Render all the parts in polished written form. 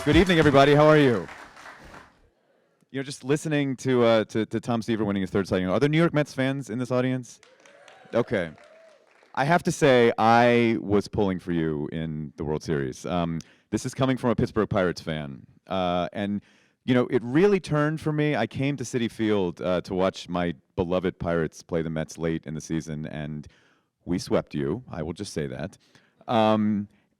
Good evening, everybody. How are you? You know, just listening to Tom Seaver winning his third Cy Young. Are there New York Mets fans in this audience? Okay. I have to say, I was pulling for you in the World Series. This is coming from a Pittsburgh Pirates fan. And, you know, it really turned for me. I came to Citi Field to watch my beloved Pirates play the Mets late in the season, and we swept you. I will just say that.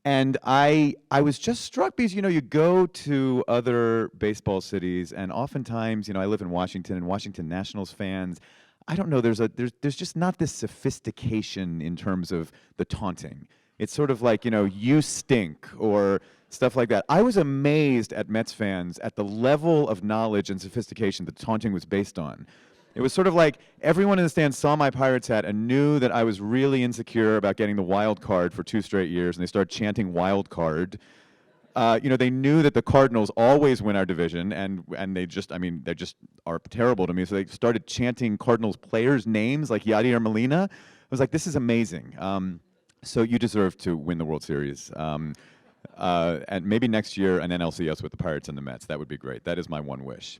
And I was just struck because, you know, you go to other baseball cities, and oftentimes, you know, I live in Washington, and Washington Nationals fans, I don't know, there's just not this sophistication in terms of the taunting. It's sort of like, you know, you stink or stuff like that. I was amazed at Mets fans at the level of knowledge and sophistication that taunting was based on. It was sort of like everyone in the stands saw my Pirates hat and knew that I was really insecure about getting the wild card for 2 straight years, and they started chanting wild card. You know, they knew that the Cardinals always win our division, and they just, I mean, they just are terrible to me. So they started chanting Cardinals players' names like Yadier Molina. I was like, this is amazing. So you deserve to win the World Series. And maybe next year an NLCS with the Pirates and the Mets. That would be great. That is my one wish.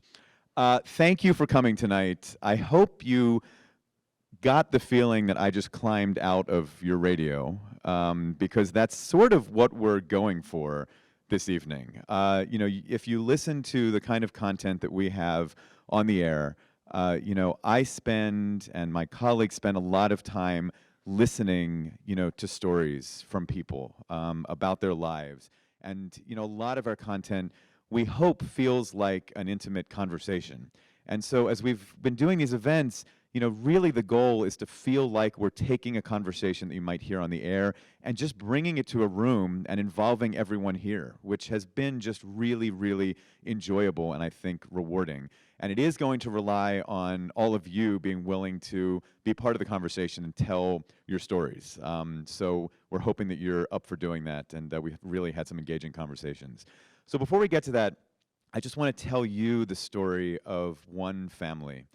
Thank you for coming tonight. I hope you got the feeling that I just climbed out of your radio, because that's sort of what we're going for this evening. You know, if you listen to the kind of content that we have on the air, you know, I spend and my colleagues spend a lot of time listening, you know, to stories from people about their lives. And, you know, a lot of our content, we hope, feels like an intimate conversation. And so as we've been doing these events, you know, really the goal is to feel like we're taking a conversation that you might hear on the air and just bringing it to a room and involving everyone here, which has been just really, really enjoyable and I think rewarding. And it is going to rely on all of you being willing to be part of the conversation and tell your stories. So we're hoping that you're up for doing that, and we've really had some engaging conversations. So before we get to that, I just want to tell you the story of one family.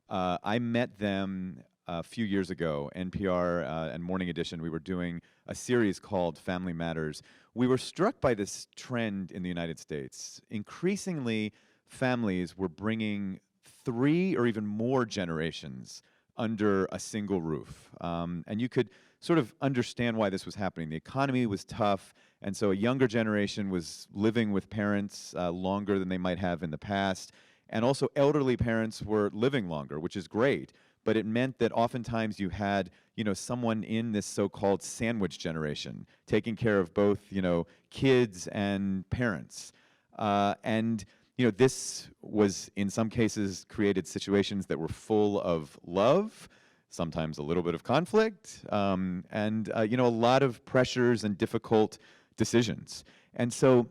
I met them a few years ago. NPR and Morning Edition, we were doing a series called Family Matters. We were struck by this trend in the United States. Increasingly, families were bringing 3 or even more generations under a single roof. And you could sort of understand why this was happening. The economy was tough, and so a younger generation was living with parents longer than they might have in the past. And also elderly parents were living longer, which is great. But it meant that oftentimes you had, you know, someone in this so-called sandwich generation taking care of both, you know, kids and parents. And, you know, this was, in some cases, created situations that were full of love, sometimes a little bit of conflict, and, you know, a lot of pressures and difficult decisions. And so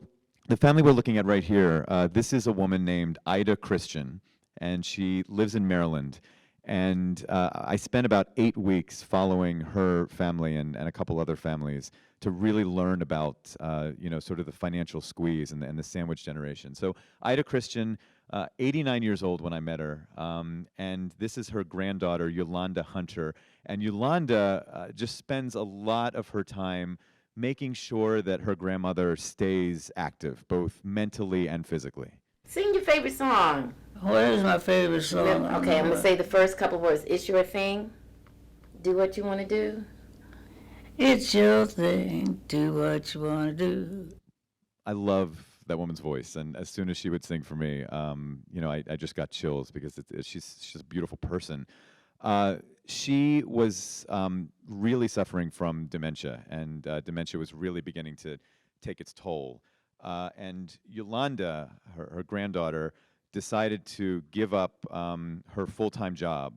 the family we're looking at right here, this is a woman named Ida Christian, and she lives in Maryland. And I spent about 8 weeks following her family and a couple other families to really learn about, you know, sort of the financial squeeze and the sandwich generation. So Ida Christian, 89 years old when I met her, and this is her granddaughter, Yolanda Hunter. And Yolanda just spends a lot of her time making sure that her grandmother stays active, both mentally and physically. Sing your favorite song. What is my favorite song? Okay, I'm going to say the first couple words. It's your thing. Do what you want to do. It's your thing. Do what you want to do. I love that woman's voice, and as soon as she would sing for me, you know, I just got chills because she's a beautiful person. She was really suffering from dementia, and dementia was really beginning to take its toll. And Yolanda, her granddaughter, decided to give up her full-time job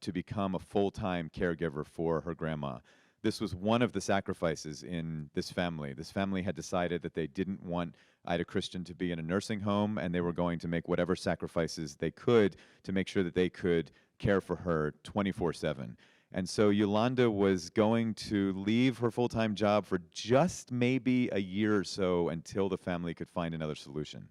to become a full-time caregiver for her grandma. This was one of the sacrifices in this family. This family had decided that they didn't want Ida Christian to be in a nursing home, and they were going to make whatever sacrifices they could to make sure that they could care for her 24/7. And so Yolanda was going to leave her full-time job for just maybe a year or so until the family could find another solution.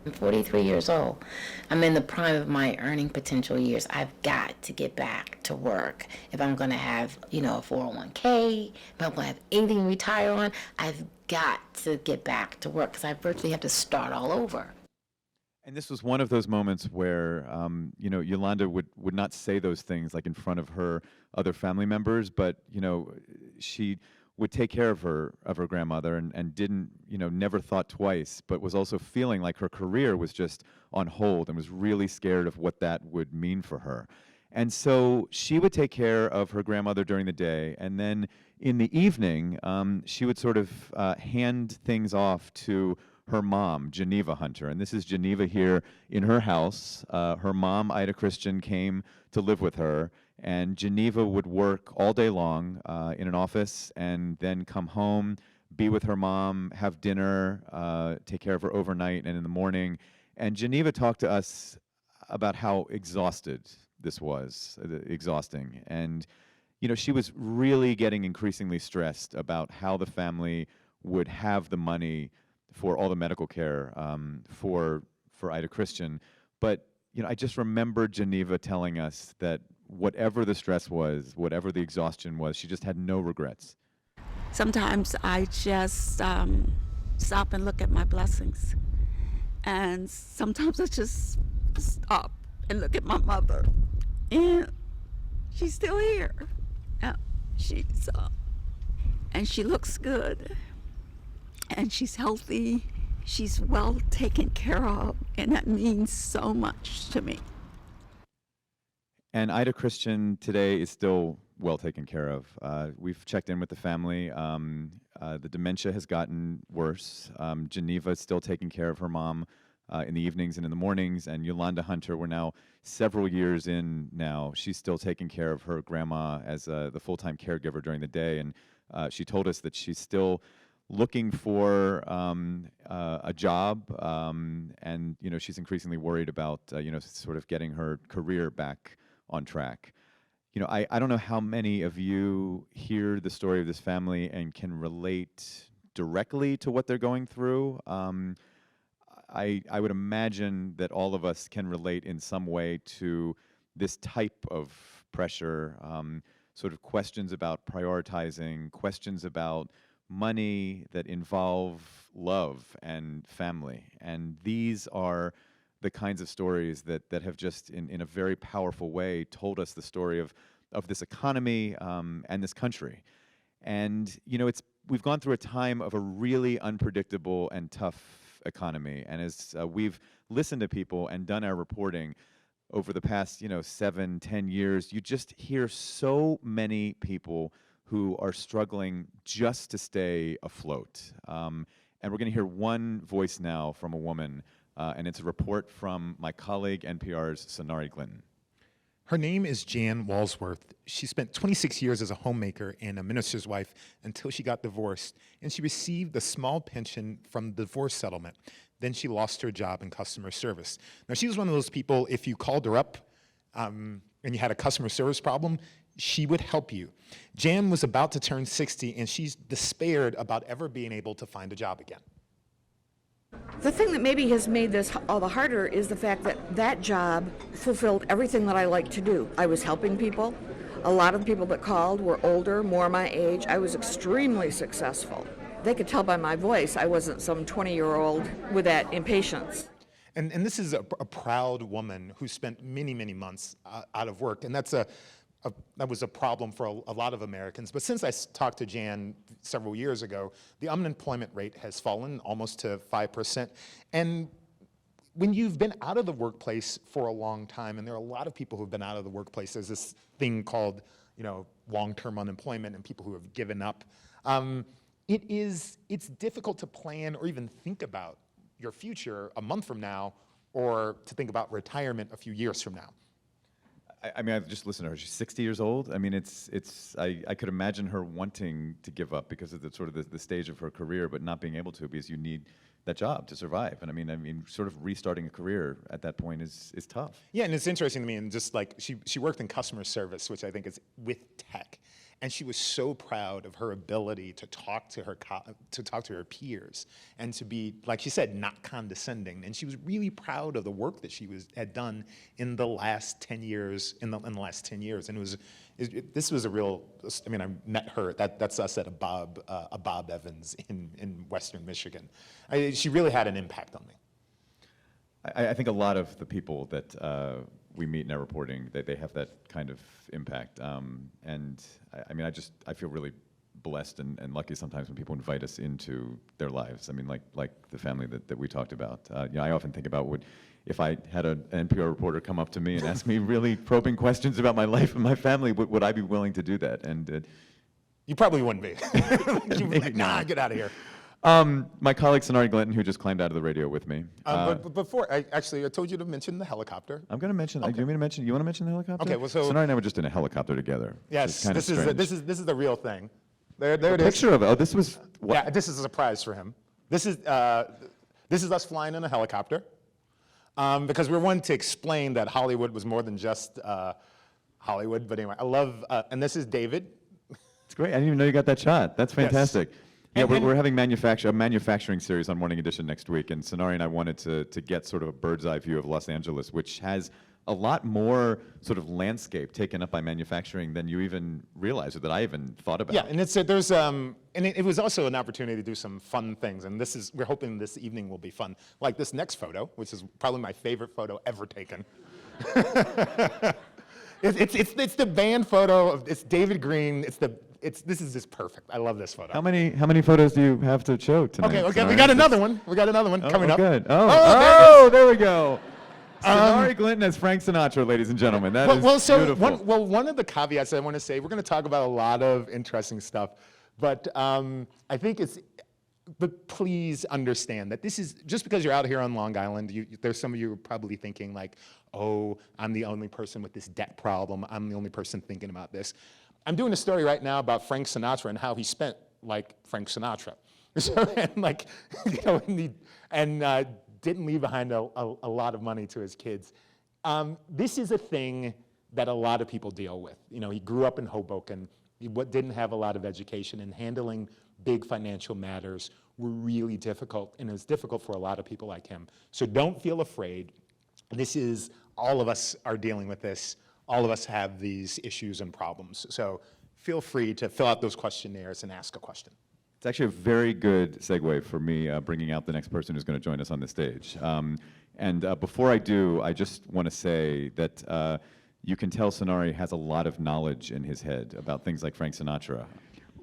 I'm 43 years old. I'm in the prime of my earning potential years. I've got to get back to work. If I'm going to have, a 401k, if I'm going to have anything to retire on, I've got to get back to work because I virtually have to start all over. And this was one of those moments where, Yolanda would not say those things like in front of her other family members, but, she would take care of her grandmother and didn't, never thought twice, but was also feeling like her career was just on hold and was really scared of what that would mean for her. And so she would take care of her grandmother during the day, and then in the evening, she would sort of hand things off to her mom, Geneva Hunter. And this is Geneva here in her house. Her mom, Ida Christian, came to live with her, and Geneva would work all day long in an office and then come home, be with her mom, have dinner, take care of her overnight and in the morning. And Geneva talked to us about how exhausted this was, exhausting. And, she was really getting increasingly stressed about how the family would have the money for all the medical care for Ida Christian. But, I just remember Geneva telling us that whatever the stress was, whatever the exhaustion was, she just had no regrets. Sometimes I just stop and look at my blessings. And sometimes I just stop and look at my mother. And she's still here. And she looks good. And she's healthy. She's well taken care of. And that means so much to me. And Ida Christian today is still well taken care of. We've checked in with the family. The dementia has gotten worse. Geneva is still taking care of her mom in the evenings and in the mornings. And Yolanda Hunter, we're now several years in now. She's still taking care of her grandma as the full-time caregiver during the day. And she told us that she's still looking for a job, and she's increasingly worried about sort of getting her career back on track. I don't know how many of you hear the story of this family and can relate directly to what they're going through. I would imagine that all of us can relate in some way to this type of pressure, sort of questions about prioritizing, questions about money that involve love and family. And these are the kinds of stories that have just, in a very powerful way, told us the story of this economy and this country. And we've gone through a time of a really unpredictable and tough economy. And as we've listened to people and done our reporting over the past 7-10 years, you just hear so many people who are struggling just to stay afloat. And we're going to hear one voice now from a woman, and it's a report from my colleague, NPR's Sonari Glinton. Her name is Jan Wallsworth. She spent 26 years as a homemaker and a minister's wife until she got divorced, and she received a small pension from the divorce settlement. Then she lost her job in customer service. Now, she was one of those people, if you called her up and you had a customer service problem, she would help you. Jan was about to turn 60, and she's despaired about ever being able to find a job again. The thing that maybe has made this all the harder is the fact that that job fulfilled everything that I like to do. I was helping people. A lot of the people that called were older, more my age. I was extremely successful. They could tell by my voice I wasn't some 20-year-old with that impatience. And this is a proud woman who spent many, many months out of work, and that was a problem for a lot of Americans. But since I talked to Jan several years ago, the unemployment rate has fallen almost to 5%. And when you've been out of the workplace for a long time, and there are a lot of people who've been out of the workplace, there's this thing called, long-term unemployment and people who have given up. It's difficult to plan or even think about your future a month from now, or to think about retirement a few years from now. I mean, I've just listened to her. She's 60 years old. I mean, I could imagine her wanting to give up because of the stage of her career, but not being able to because you need that job to survive. And I mean, sort of restarting a career at that point is tough. Yeah, and it's interesting to me, and just like she worked in customer service, which I think is with tech. And she was so proud of her ability to talk to her peers and to be, like she said, not condescending. And she was really proud of the work that she had done in the last 10 years. In the last 10 years, and this was a real. I mean, I met her. That's us at a Bob Evans in Western Michigan. She really had an impact on me. I think a lot of the people that we meet in our reporting, they have that kind of impact. And I mean, I feel really blessed and lucky sometimes when people invite us into their lives. I mean, like the family that we talked about. I often think about if I had an NPR reporter come up to me and ask me really probing questions about my life and my family, would I be willing to do that? And you probably wouldn't be. You'd be like, nah, get out of here. My colleague Sonari Glinton, who just climbed out of the radio with me. But before, I told you to mention the helicopter. I'm going to mention. Okay. Do you want me to mention? You want to mention the helicopter? Okay. Well, so Sonari and I were just in a helicopter together. Yes. This is the real thing. There it is. Picture of it. Oh, this was. What? Yeah. This is a surprise for him. This is us flying in a helicopter, because we wanted to explain that Hollywood was more than just Hollywood. But anyway, I love. And this is David. It's great. I didn't even know you got that shot. That's fantastic. Yes. Yeah, we're having a manufacturing series on Morning Edition next week, and Sonari and I wanted to get sort of a bird's eye view of Los Angeles, which has a lot more sort of landscape taken up by manufacturing than you even realize or that I even thought about. Yeah, and it was also an opportunity to do some fun things, and we're hoping this evening will be fun. Like this next photo, which is probably my favorite photo ever taken. It's the band photo. It's David Greene. This is just perfect. I love this photo. How many photos do you have to show tonight? Okay, we got another one. We got another one coming up. Good. There we go. Sonari Glinton as Frank Sinatra, ladies and gentlemen. That is beautiful. One of the caveats I want to say, we're going to talk about a lot of interesting stuff, but I think but please understand that this is, just because you're out here on Long Island, there's some of you probably thinking like, oh, I'm the only person with this debt problem. I'm the only person thinking about this. I'm doing a story right now about Frank Sinatra and how he spent like Frank Sinatra. And didn't leave behind a lot of money to his kids. This is a thing that a lot of people deal with. He grew up in Hoboken. He didn't have a lot of education, and handling big financial matters were really difficult, and it was difficult for a lot of people like him. So don't feel afraid. All of us are dealing with this. All of us have these issues and problems. So feel free to fill out those questionnaires and ask a question. It's actually a very good segue for me bringing out the next person who's going to join us on the stage. Before I do, I just want to say that you can tell Sonari has a lot of knowledge in his head about things like Frank Sinatra.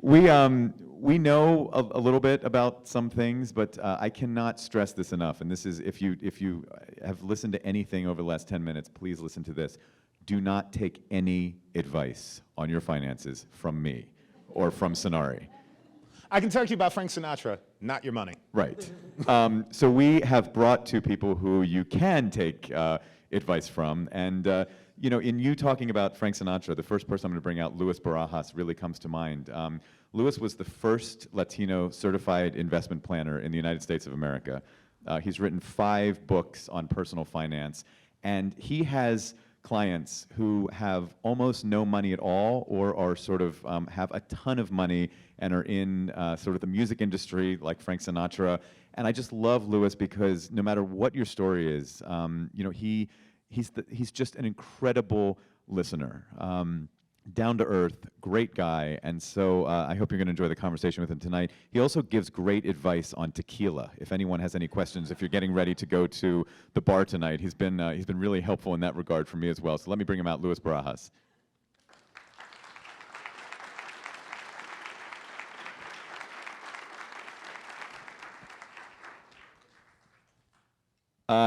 We know a little bit about some things, but I cannot stress this enough. And this is, if you have listened to anything over the last 10 minutes, please listen to this. Do not take any advice on your finances from me or from Sonari. I can talk to you about Frank Sinatra, not your money. Right. So we have brought two people who you can take advice from. And in you talking about Frank Sinatra, the first person I'm going to bring out, Luis Barajas, really comes to mind. Luis was the first Latino certified investment planner in the United States of America. He's written 5 books on personal finance, and he has clients who have almost no money at all, or are sort of have a ton of money and are in sort of the music industry like Frank Sinatra. And I just love Luis because no matter what your story is, he's just an incredible listener. Down to earth, great guy, and so I hope you're going to enjoy the conversation with him tonight. He also gives great advice on tequila. If anyone has any questions, if you're getting ready to go to the bar tonight, he's been really helpful in that regard for me as well. So let me bring him out, Luis Barajas.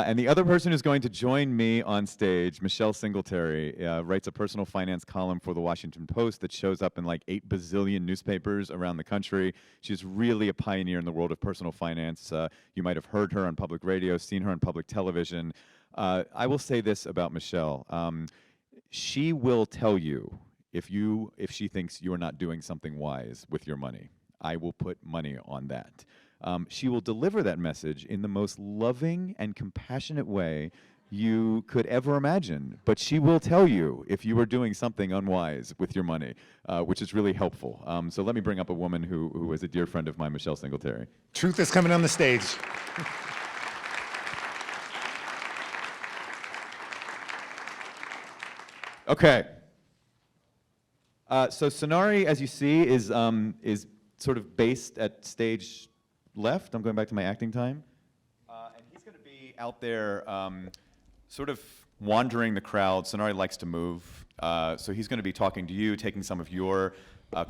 And the other person who's going to join me on stage, Michelle Singletary, writes a personal finance column for the Washington Post that shows up in like 8 bazillion newspapers around the country. She's really a pioneer in the world of personal finance. You might have heard her on public radio, seen her on public television. I will say this about Michelle. She will tell you if she thinks you are not doing something wise with your money. I will put money on that. She will deliver that message in the most loving and compassionate way you could ever imagine. But she will tell you if you are doing something unwise with your money, which is really helpful. So let me bring up a woman who is a dear friend of mine, Michelle Singletary. Truth is coming on the stage. Okay. So Sonari, as you see, is sort of based at stage left. I'm going back to my acting time. And he's going to be out there sort of wandering the crowd. Sonari likes to move. So he's going to be talking to you, taking some of your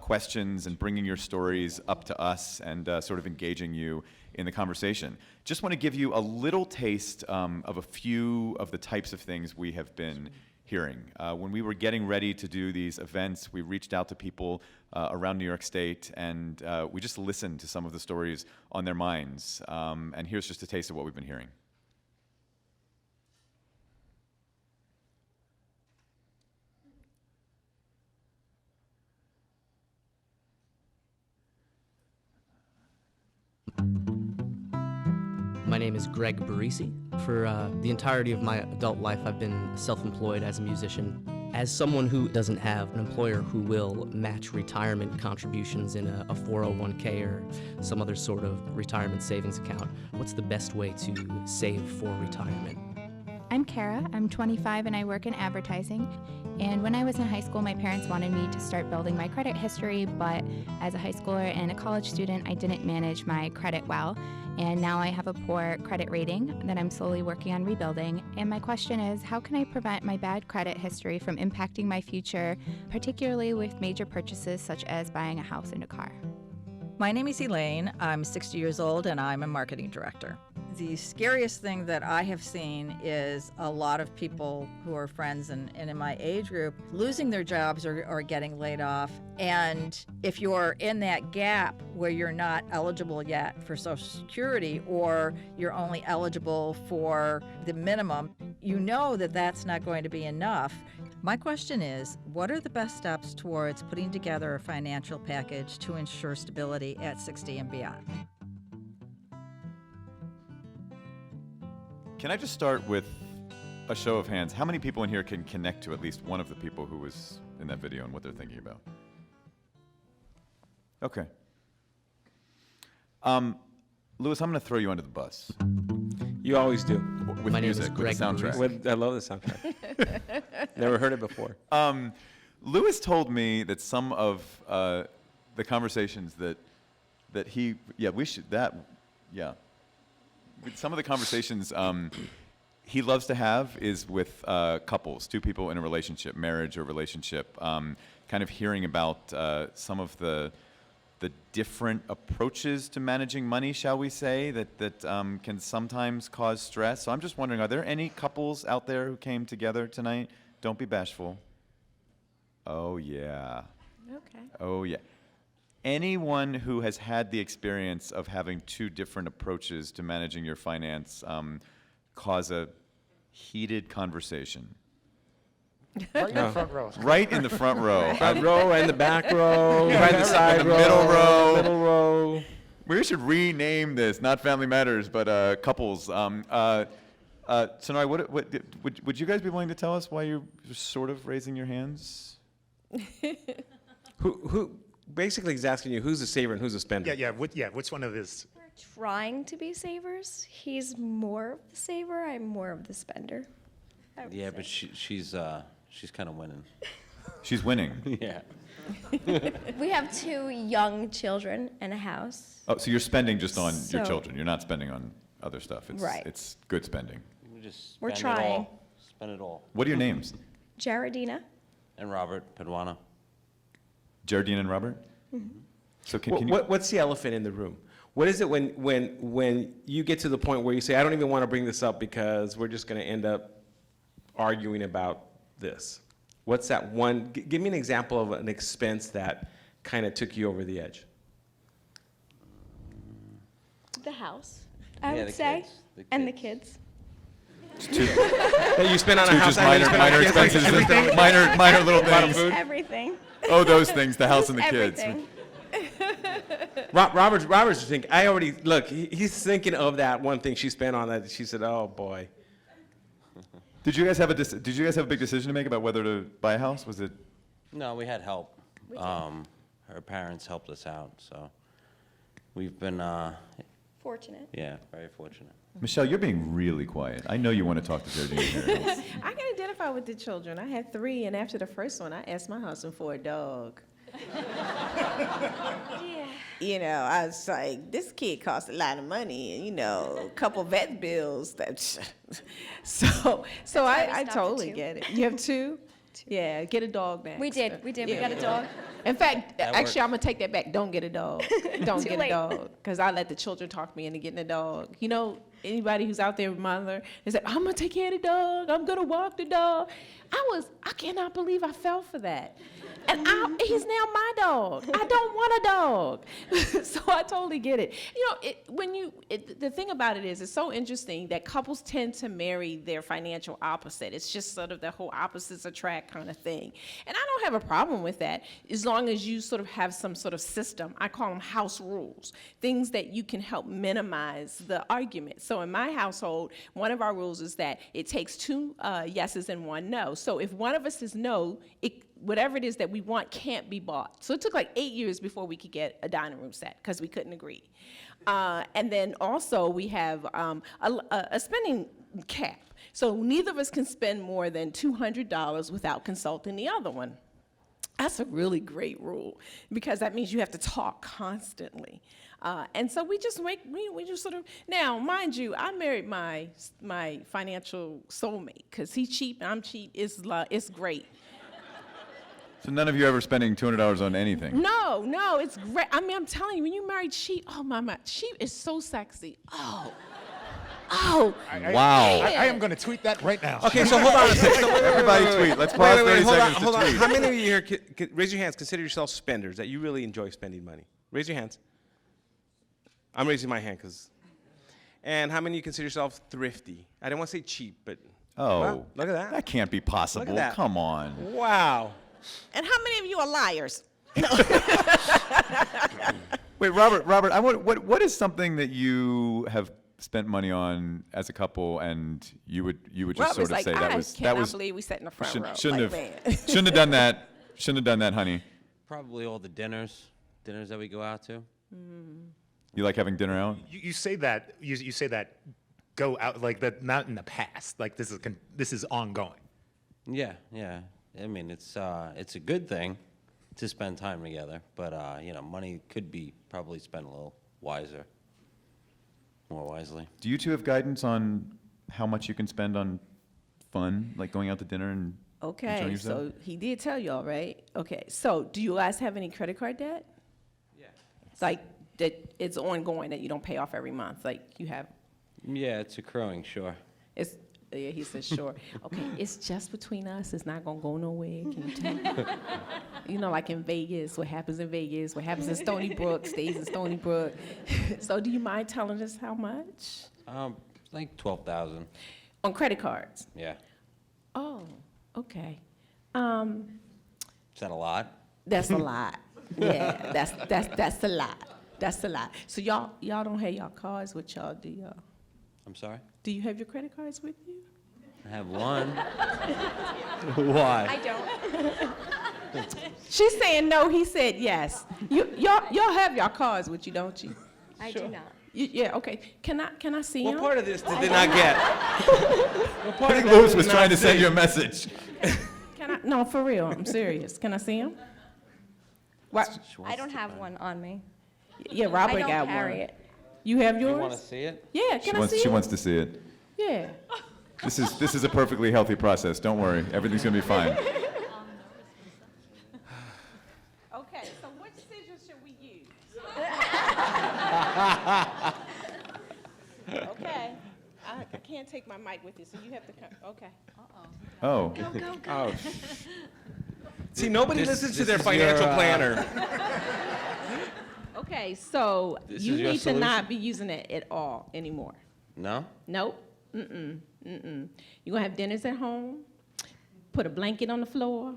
questions and bringing your stories up to us and sort of engaging you in the conversation. Just want to give you a little taste of a few of the types of things we have been hearing. When we were getting ready to do these events, we reached out to people around New York State, and we just listened to some of the stories on their minds. And here's just a taste of what we've been hearing. My name is Greg Barisi. For the entirety of my adult life, I've been self-employed as a musician. As someone who doesn't have an employer who will match retirement contributions in a 401k or some other sort of retirement savings account, what's the best way to save for retirement? I'm Kara. I'm 25 and I work in advertising. And when I was in high school, my parents wanted me to start building my credit history, but as a high schooler and a college student, I didn't manage my credit well. And now I have a poor credit rating that I'm slowly working on rebuilding. And my question is, how can I prevent my bad credit history from impacting my future, particularly with major purchases such as buying a house and a car? My name is Elaine. I'm 60 years old and I'm a marketing director. The scariest thing that I have seen is a lot of people who are friends and in my age group losing their jobs or getting laid off. And if you're in that gap where you're not eligible yet for Social Security or you're only eligible for the minimum, you know that that's not going to be enough. My question is, what are the best steps towards putting together a financial package to ensure stability at 60 and beyond? Can I just start with a show of hands? How many people in here can connect to at least one of the people who was in that video and what they're thinking about? Okay. Louis, I'm going to throw you under the bus. You always do. With My name is music, with Greg the soundtrack. I love the soundtrack. Never heard it before. Louis told me that some of the conversations that he, some of the conversations he loves to have is with couples, two people in a relationship, marriage or relationship, kind of hearing about some of the different approaches to managing money, shall we say, that can sometimes cause stress. So I'm just wondering, are there any couples out there who came together tonight? Don't be bashful. Oh, yeah. Okay. Oh, yeah. Anyone who has had the experience of having two different approaches to managing your finance cause a heated conversation? Right in the front row. Right in the front row. Front row and the back row, behind the side the row, middle row. middle row. We should rename this, not Family Matters, but couples. Sonari, would you guys be willing to tell us why you're sort of raising your hands? Who basically he's asking you who's a saver and who's a spender. Which one of his? We're trying to be savers. He's more of the saver. I'm more of the spender. I would Yeah, say. but she's kind of winning. She's winning. Yeah. We have 2 young children and a house. Oh, so you're spending just on your So- children. You're not spending on other stuff. It's, Right. It's good spending. We just We're spend it trying. all. Spend it all. What are your names? Jaredina. And Robert Padwana. Jardine and Robert? So can you... What's the elephant in the room? What is it when you get to the point where you say, I don't even want to bring this up because we're just going to end up arguing about this? What's that one? Give me an example of an expense that kind of took you over the edge. The house, I Yeah, would the say. kids, the And the kids. kids. That you spend on a Two house. just minor expenses, minor little things. It's everything. Oh, those things, the house and the It's kids. everything. Robert's thinking, I already, look, he's thinking of that one thing she spent on that. She said, oh, boy. Did you guys have a big decision to make about whether to buy a house? Was it? No, we had help. Her parents helped us out, so we've been, Fortunate. yeah, very fortunate. Michelle, you're being really quiet. I know you want to talk to Jody. I can identify with the children. I had 3, and after the first one, I asked my husband for a dog. Yeah. You know, I was like, this kid costs a lot of money, and, you know, a couple vet bills. So why we I stopped at totally 2. get it. You have 2? Yeah, get a dog next. We did. We got a dog. In fact, That actually, I'm works. gonna take that back. Don't get a dog. Don't Too get late. a dog, because I let the children talk me into getting a dog. You know, anybody who's out there, mother, they say, I'm gonna take care of the dog. I'm gonna walk the dog. I cannot believe I fell for that. And he's now my dog. I don't want a dog. So I totally get it. You know, the thing about it is, it's so interesting that couples tend to marry their financial opposite. It's just sort of the whole opposites attract kind of thing. And I don't have a problem with that, as long as you sort of have some sort of system. I call them house rules, things that you can help minimize the argument. So in my household, one of our rules is that it takes 2 yeses and 1 no. So if one of us says no, whatever it is that we want can't be bought. So it took like 8 years before we could get a dining room set, because we couldn't agree. And then also we have a spending cap. So neither of us can spend more than $200 without consulting the other one. That's a really great rule, because that means you have to talk constantly. And so we just sort of, now, mind you, I married my financial soulmate, because he's cheap and I'm cheap. It's great. So none of you ever spending $200 on anything? No, it's great. I mean, I'm telling you, when you marry cheap, oh my, cheap is so sexy. Oh. Wow. I am going to tweet that right now. Okay, so hold on a second. So Everybody tweet. Let's pause 30 seconds to tweet. How many of you here, raise your hands, consider yourself spenders, that you really enjoy spending money? Raise your hands. I'm raising my hand, and how many of you consider yourself thrifty? I didn't want to say cheap, but Oh, well, look at that. That can't be possible. Look at that. Come on. Wow. And how many of you are liars? Wait, Robert, what is something that you have spent money on as a couple, and you would just Robert's sort of like, say I that cannot was believe we sat in the front row. shouldn't Like, have man. shouldn't have done that. Shouldn't have done that, honey. Probably all the dinners that we go out to. You like having dinner out? You say that, you say that go out, like that, not in the past, like this is ongoing. Yeah. I mean, it's a good thing to spend time together, but you know, money could be probably spent a little more wisely. Do you two have guidance on how much you can spend on fun, like going out to dinner and enjoying Okay, yourself? so he did tell y'all, right? Okay, so do you guys have any credit card debt? Yeah. Like, that it's ongoing, that you don't pay off every month, like you have, Yeah, it's accruing, sure. yeah, he says, sure. Okay, it's just between us, it's not gonna go nowhere, can you tell? You know, like in Vegas, what happens in Vegas, what happens in Stony Brook, stays in Stony Brook. So do you mind telling us how much? Like 12,000. On credit cards? Yeah. Oh, okay. Is that a lot? That's a lot. Yeah, that's a lot. That's a lot. So y'all don't have y'all cards with y'all, do y'all? I'm sorry? Do you have your credit cards with you? I have one. Why? I don't. She's saying no, he said yes. Y'all have your cards with you, don't you? I do not. Yeah, okay. Can I see What them? part of this did they not get? I think Lewis was trying to send you a message. No, for real, I'm serious. Can I see them? What? I don't have one on me. Yeah, Robert I don't got carry one. it. You have You yours? want to see it? Yeah, can I see She it? wants to see it. Yeah. This is a perfectly healthy process. Don't worry. Everything's gonna be fine. Okay, so which scissors should we use? Okay. I can't take my mic with you, so you have to come. Okay. Oh. Oh. See, nobody This- listens to this their is financial your, planner. Okay, so This you is your need to solution? not be using it at all anymore. No? Nope. You're gonna have dinners at home, put a blanket on the floor,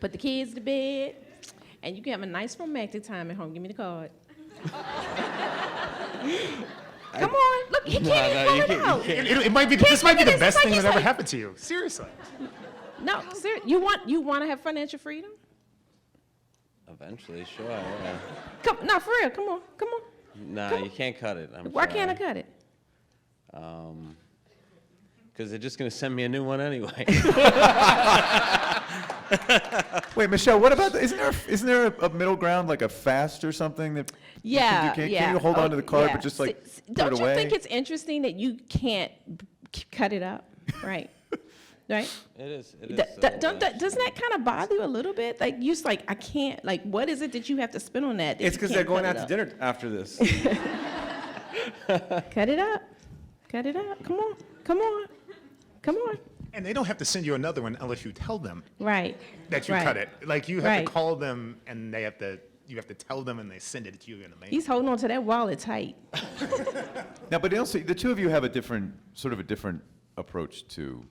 put the kids to bed, and you can have a nice romantic time at home. Give me the card. Come on, look, he can't even pull it out. It might be. This might be the best thing that ever happened to you. Seriously. No, you want to have financial freedom? Eventually, sure. Yeah. For real. Come on. Nah, you can't cut it. Why can't I cut it? Because they're just gonna send me a new one anyway. Wait, Michelle, what about isn't there a middle ground, like a fast or something that you can do? Can you hold on to the card, but just like don't put it you away? think it's interesting that you can't cut it up, right? Right? It is. Doesn't that kind of bother you a little bit? Like you just like I can't. Like what is it that you have to spend on that? It's because they're going out to dinner after this. Cut it up. Cut it up. Come on. And they don't have to send you another one unless you tell them Right. that you Right. cut it. Like you have Right. to call them, and you have to tell them, and they send it to you in a mail. He's holding on to that wallet tight. Now, but also, the two of you have a different approach to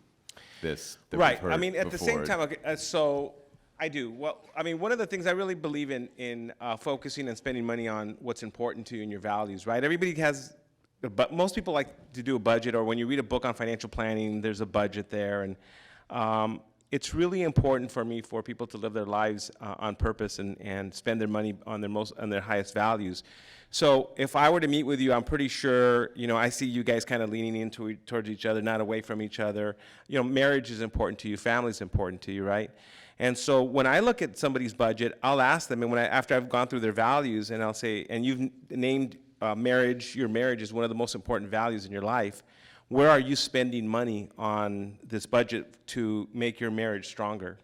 this. That we've Right. heard I mean, at the same before. time, okay, so I do. Well, I mean, one of the things I really believe in focusing and spending money on what's important to you and your values, right? Everybody has, but most people like to do a budget, or when you read a book on financial planning, there's a budget there, and it's really important for me for people to live their lives on purpose and spend their money on their highest values. So if I were to meet with you, I'm pretty sure, I see you guys kind of leaning towards each other, not away from each other. Marriage is important to you, family is important to you, right? And so when I look at somebody's budget, I'll ask them, and after I've gone through their values, and I'll say, and you've named marriage, your marriage is one of the most important values in your life. Where are you spending money on this budget to make your marriage stronger?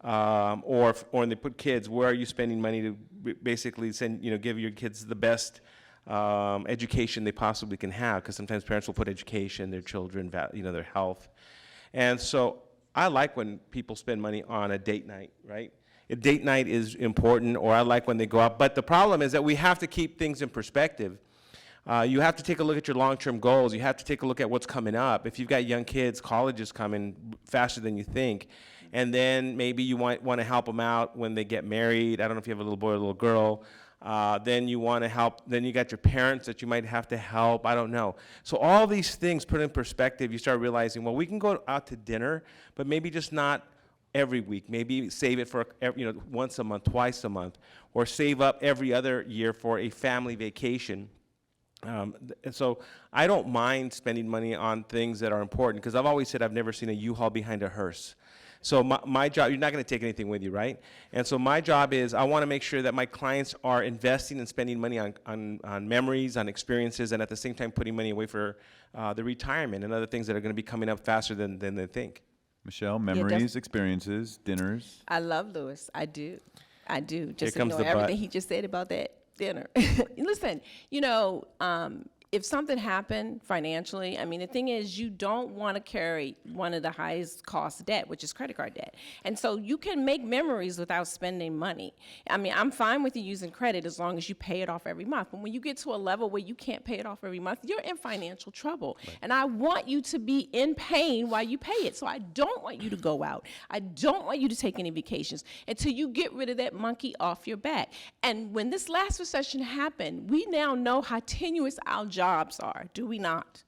Or when they put kids, where are you spending money to basically give your kids the best education they possibly can have? Because sometimes parents will put education, their children, their health. And so I like when people spend money on a date night, right? A date night is important, or I like when they go out. But the problem is that we have to keep things in perspective. You have to take a look at your long-term goals. You have to take a look at what's coming up. If you've got young kids, college is coming faster than you think. And then maybe you want to help them out when they get married. I don't know if you have a little boy or a little girl. Then you want to help. Then you got your parents that you might have to help. I don't know. So all these things put in perspective, you start realizing, well, we can go out to dinner, but maybe just not every week. Maybe save it for once a month, twice a month, or save up every other year for a family vacation. And so I don't mind spending money on things that are important, because I've always said I've never seen a U-Haul behind a hearse. So my job, you're not going to take anything with you, right? And so my job is I want to make sure that my clients are investing and spending money on memories, on experiences, and at the same time putting money away for the retirement and other things that are going to be coming up faster than they think. Michelle, memories, experiences, dinners. I love Lewis. I do. Just comes the everything butt. he just said about that dinner. Listen, if something happened financially, I mean, the thing is, you don't want to carry one of the highest cost debt, which is credit card debt. And so you can make memories without spending money. I mean, I'm fine with you using credit as long as you pay it off every month. But when you get to a level where you can't pay it off every month, you're in financial trouble. Right. And I want you to be in pain while you pay it. So I don't want you to go out. I don't want you to take any vacations until you get rid of that monkey off your back. And when this last recession happened, we now know how tenuous our jobs are, do we not?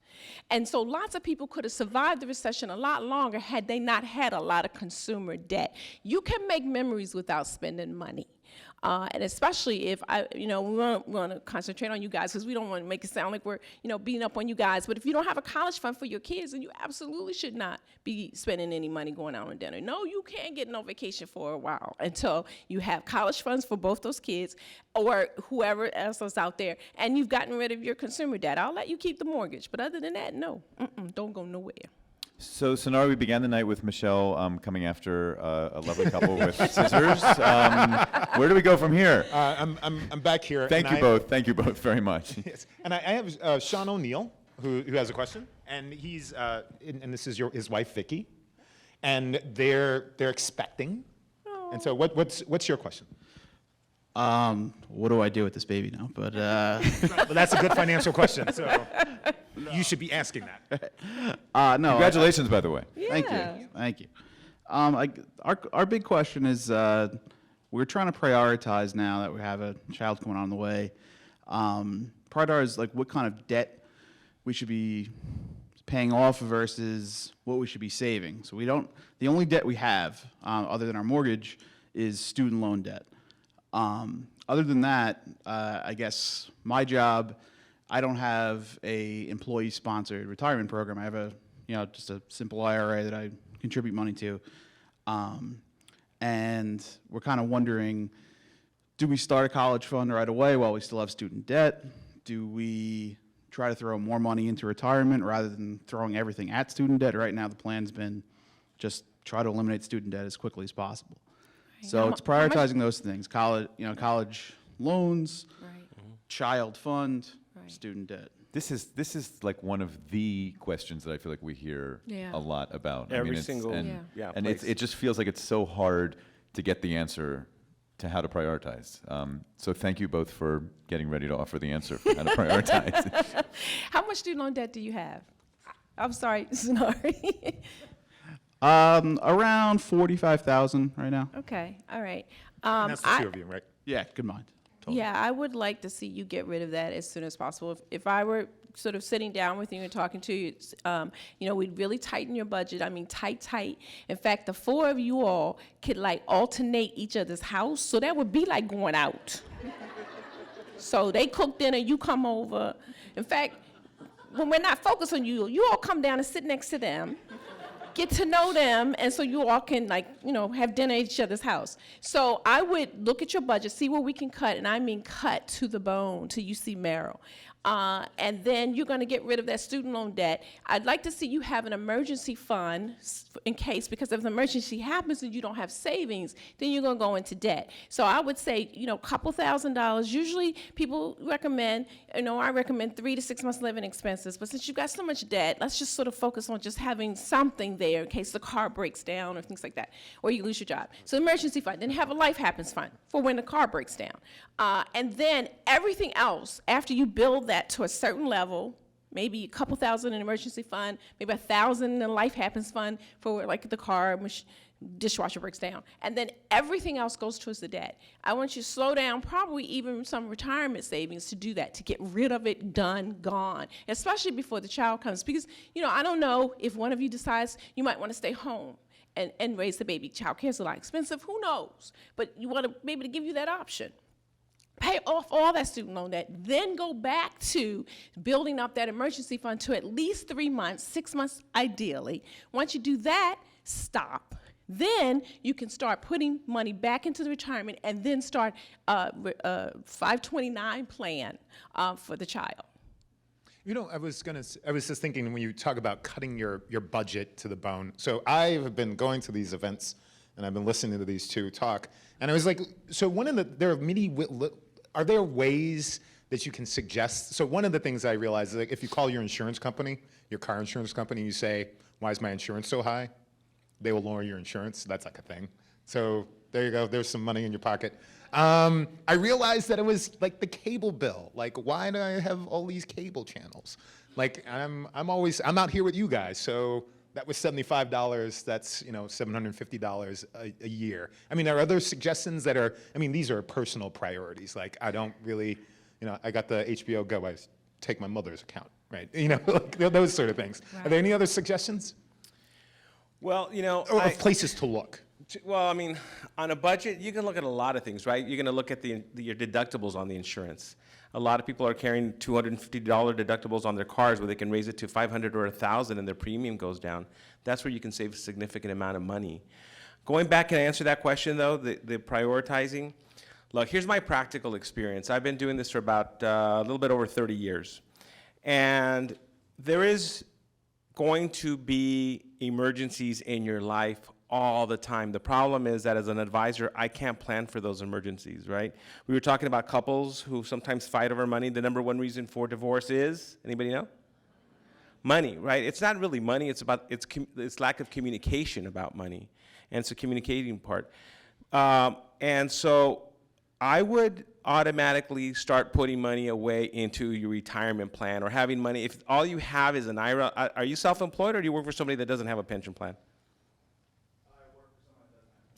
And so lots of people could have survived the recession a lot longer had they not had a lot of consumer debt. You can make memories without spending money. And especially if we want to concentrate on you guys, because we don't want to make it sound like we're, beating up on you guys. But if you don't have a college fund for your kids, then you absolutely should not be spending any money going out on dinner. No, you can't get no vacation for a while until you have college funds for both those kids or whoever else is out there, and you've gotten rid of your consumer debt. I'll let you keep the mortgage, but other than that, no, don't go nowhere. So, Sonara, we began the night with Michelle coming after a lovely couple with scissors. Where do we go from here? I'm back here. Thank you both very much. Yes. And I have Sean O'Neill, who has a question, and he's and this is his wife Vicky, and they're expecting. And so what's your question? What do I do with this baby now? But well, that's a good financial question. So you should be asking that. No. Congratulations, by the way. Yeah. Thank you. Our big question is we're trying to prioritize now that we have a child coming on the way. Prioritize like what kind of debt we should be paying off versus what we should be saving. So the only debt we have, other than our mortgage, is student loan debt. Other than that, I guess my job, I don't have a employee-sponsored retirement program. I have just a simple IRA that I contribute money to. And we're kind of wondering, do we start a college fund right away while we still have student debt? Do we try to throw more money into retirement rather than throwing everything at student debt? Right now, the plan's been just try to eliminate student debt as quickly as possible. So it's prioritizing those things: college loans, child fund, student debt. This is like one of the questions that I feel like we hear Yeah. a lot about. Every it's- single- and, Yeah. and place. it just feels like it's so hard to get the answer to how to prioritize. So thank you both for getting ready to offer the answer for how to prioritize. How much student loan debt do you have? I'm sorry, Sonari. Around 45,000 right now. Okay, all right. And that's the two of you, right? Yeah, good mind. Totally. Yeah, I would like to see you get rid of that as soon as possible. If I were sort of sitting down with you and talking to you, we'd really tighten your budget. I mean, tight. In fact, the four of you all could like alternate each other's house, so that would be like going out. So they cook dinner, you come over. In fact, when we're not focused on you, you all come down and sit next to them. Get to know them, and so you all can have dinner at each other's house. So I would look at your budget, see where we can cut, and I mean cut to the bone till you see marrow. And then you're going to get rid of that student loan debt. I'd like to see you have an emergency fund in case, because if an emergency happens and you don't have savings, then you're going to go into debt. So I would say, a couple $1,000s. Usually people recommend, I recommend 3 to 6 months living expenses. But since you've got so much debt, let's just sort of focus on just having something there in case the car breaks down or things like that, or you lose your job. So emergency fund. Then have a life happens fund for when the car breaks down. And then everything else, after you build that to a certain level, maybe a couple thousand in emergency fund, maybe 1,000 in a life happens fund for like the car, dishwasher breaks down. And then everything else goes towards the debt. I want you to slow down, probably even some retirement savings to do that, to get rid of it, done, gone, especially before the child comes. Because, I don't know if one of you decides you might want to stay home and raise the baby. Child care is a lot expensive, who knows? But you want to be able to give you that option. Pay off all that student loan debt, then go back to building up that emergency fund to at least 3 months, 6 months ideally. Once you do that, stop. Then you can start putting money back into the retirement and then start a 529 plan for the child. I was just thinking when you talk about cutting your budget to the bone. So I have been going to these events and I've been listening to these two talk, and I was like, so are there ways that you can suggest? So one of the things I realized is like if you call your insurance company, your car insurance company, you say, why is my insurance so high? They will lower your insurance. That's like a thing. So there you go. There's some money in your pocket. I realized that it was like the cable bill. Like, why do I have all these cable channels? Like, I'm out here with you guys. So that was $75. That's $750 a year. I mean, are other suggestions that are? I mean, these are personal priorities. Like, I don't really, I got the HBO Go. I take my mother's account, right? Like those sort of things. Right. Are there any other suggestions? Well, or places to look. Well, I mean, on a budget, you can look at a lot of things, right? You're going to look at your deductibles on the insurance. A lot of people are carrying $250 deductibles on their cars where they can raise it to $500 or $1,000 and their premium goes down. That's where you can save a significant amount of money. Going back and answer that question, though, the prioritizing, look, here's my practical experience. I've been doing this for about a little bit over 30 years. And there is going to be emergencies in your life all the time. The problem is that as an advisor, I can't plan for those emergencies, right? We were talking about couples who sometimes fight over money. The number one reason for divorce is, anybody know? Money, right? It's not really money, it's lack of communication about money. And it's a communicating part. And so I would automatically start putting money away into your retirement plan or having money. If all you have is an IRA, are you self-employed or do you work for somebody that doesn't have a pension plan?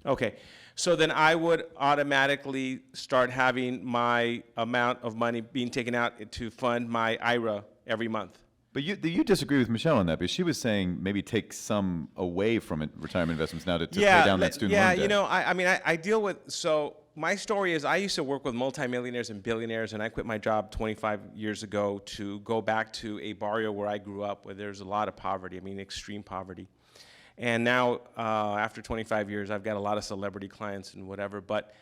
Okay, so then I would automatically start having my amount of money being taken out to fund my IRA every month. But you disagree with Michelle on that, because she was saying maybe take some away from retirement investments now to pay down that student loan debt. you know, I mean, I deal with, so my story is I used to work with multimillionaires and billionaires, and I quit my job 25 years ago to go back to a barrio where I grew up, where there's a lot of poverty, I mean, extreme poverty. And now, after 25 years, I've got a lot of celebrity clients and whatever, but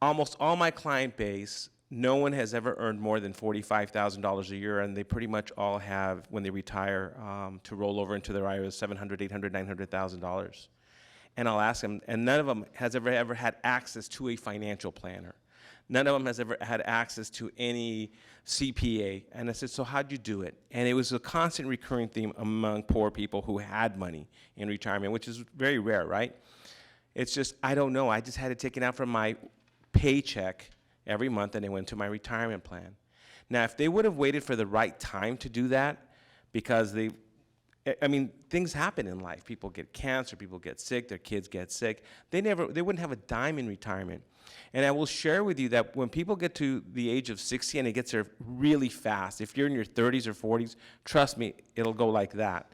almost all my client base, no one has ever earned more than $45,000 a year, and they pretty much all have, when they retire, to roll over into their IRAs, $700,000, $800,000, $900,000. And I'll ask them, and none of them has ever had access to a financial planner. None of them has ever had access to any CPA. And I said, so how'd you do it? And it was a constant recurring theme among poor people who had money in retirement, which is very rare, right? It's just, I don't know. I just had it taken out from my paycheck every month, and it went to my retirement plan. Now, if they would have waited for the right time to do that, because I mean, things happen in life. People get cancer, people get sick, their kids get sick. They wouldn't have a dime in retirement. And I will share with you that when people get to the age of 60, and it gets there really fast, if you're in your 30s or 40s, trust me, it'll go like that.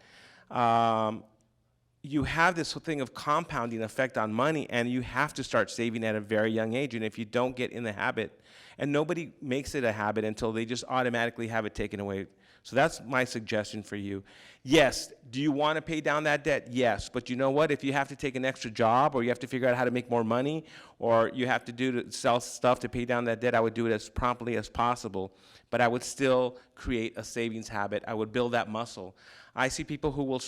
You have this thing of compounding effect on money, and you have to start saving at a very young age. And if you don't get in the habit, and nobody makes it a habit until they just automatically have it taken away. So that's my suggestion for you. Yes, do you want to pay down that debt? Yes, but you know what? If you have to take an extra job, or you have to figure out how to make more money, or you have to sell stuff to pay down that debt, I would do it as promptly as possible. But I would still create a savings habit. I would build that muscle. I see people who will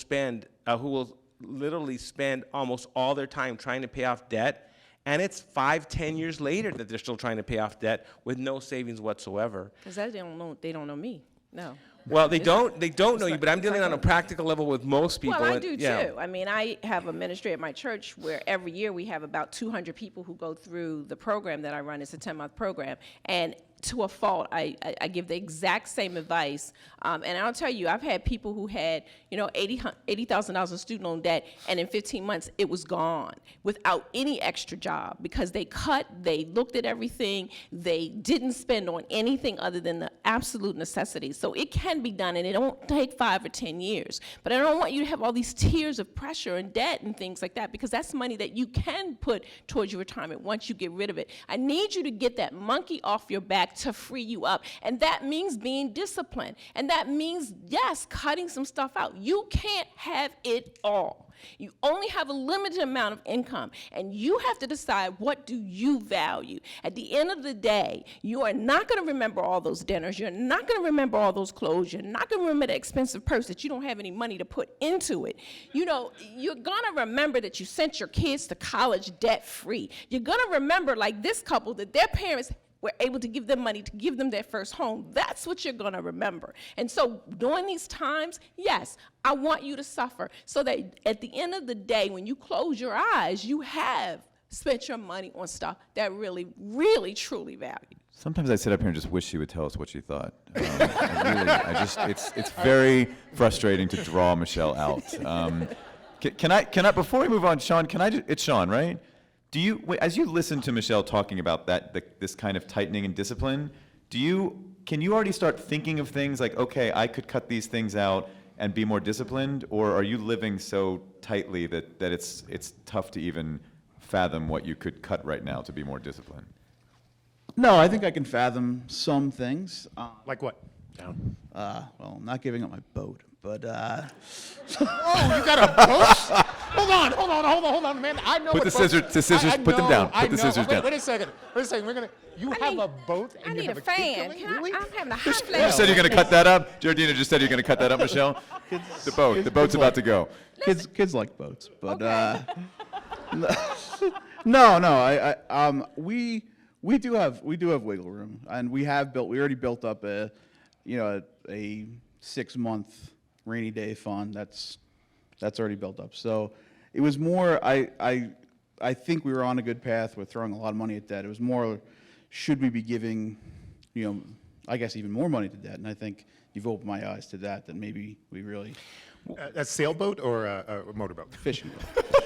literally spend almost all their time trying to pay off debt, and it's 5-10 years later that they're still trying to pay off debt with no savings whatsoever. Because they don't know me. No. Well, they don't know you, but I'm dealing on a practical level with most people. Well, I do too. I mean, I have a ministry at my church where every year we have about 200 people who go through the program that I run. It's a 10-month program. And to a fault, I give the exact same advice. And I'll tell you, I've had people who had, $80,000 in student loan debt, and in 15 months it was gone without any extra job, because they looked at everything, they didn't spend on anything other than the absolute necessities. So it can be done, and it don't take 5 or 10 years. But I don't want you to have all these tiers of pressure and debt and things like that, because that's money that you can put towards your retirement once you get rid of it. I need you to get that monkey off your back to free you up. And that means being disciplined. And that means, yes, cutting some stuff out. You can't have it all. You only have a limited amount of income, and you have to decide, what do you value? At the end of the day, you are not going to remember all those dinners. You're not going to remember all those clothes. You're not going to remember the expensive purse that you don't have any money to put into it. You're going to remember that you sent your kids to college debt-free. You're going to remember, like this couple, that their parents were able to give them money to give them their first home. That's what you're going to remember. And so during these times, yes, I want you to suffer, so that at the end of the day, when you close your eyes, you have spent your money on stuff that really, really, truly value. Sometimes I sit up here and just wish she would tell us what she thought. It's very frustrating to draw Michelle out. Can I, before we move on, Sean, it's Sean, right? As you listen to Michelle talking about this kind of tightening and discipline, can you already start thinking of things like, okay, I could cut these things out and be more disciplined, or are you living so tightly that it's tough to even fathom what you could cut right now to be more disciplined? No, I think I can fathom some things. Like what? Well, not giving up my boat, but. Oh, you got a boat? Hold on, man. I know. Put the scissors. Put them down. Put the scissors down. Wait a second. You have a boat and you have a fan. Really? I'm having a hot flash. You said you're going to cut that up. Jardina just said you're going to cut that up, Michelle. The boat's about to go. Kids like boats, but okay. No. We do have wiggle room, and we already built up a 6-month rainy day fund. That's already built up. So it was more, I think we were on a good path with throwing a lot of money at debt. It was more, should we be giving, I guess even more money to debt? And I think you've opened my eyes to that maybe we really. A sailboat or a motorboat? Fishing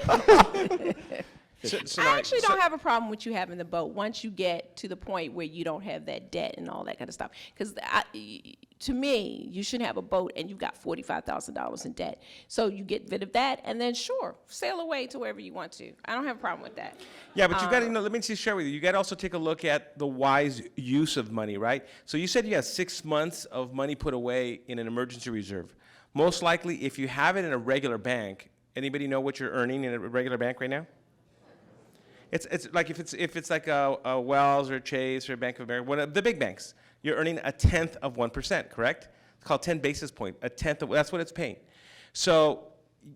boat. I actually don't have a problem with you having the boat once you get to the point where you don't have that debt and all that kind of stuff. Because to me, you shouldn't have a boat and you've got $45,000 in debt. So you get rid of that and then sure, sail away to wherever you want to. I don't have a problem with that. Yeah, but you got to, let me just share with you. You got to also take a look at the wise use of money, right? So you said you have 6 months of money put away in an emergency reserve. Most likely, if you have it in a regular bank, anybody know what you're earning in a regular bank right now? It's like if it's like a Wells or Chase or Bank of America, one of the big banks, you're earning 1/10 of 1%, correct? It's called 10 basis point, 1/10 of, that's what it's paying. So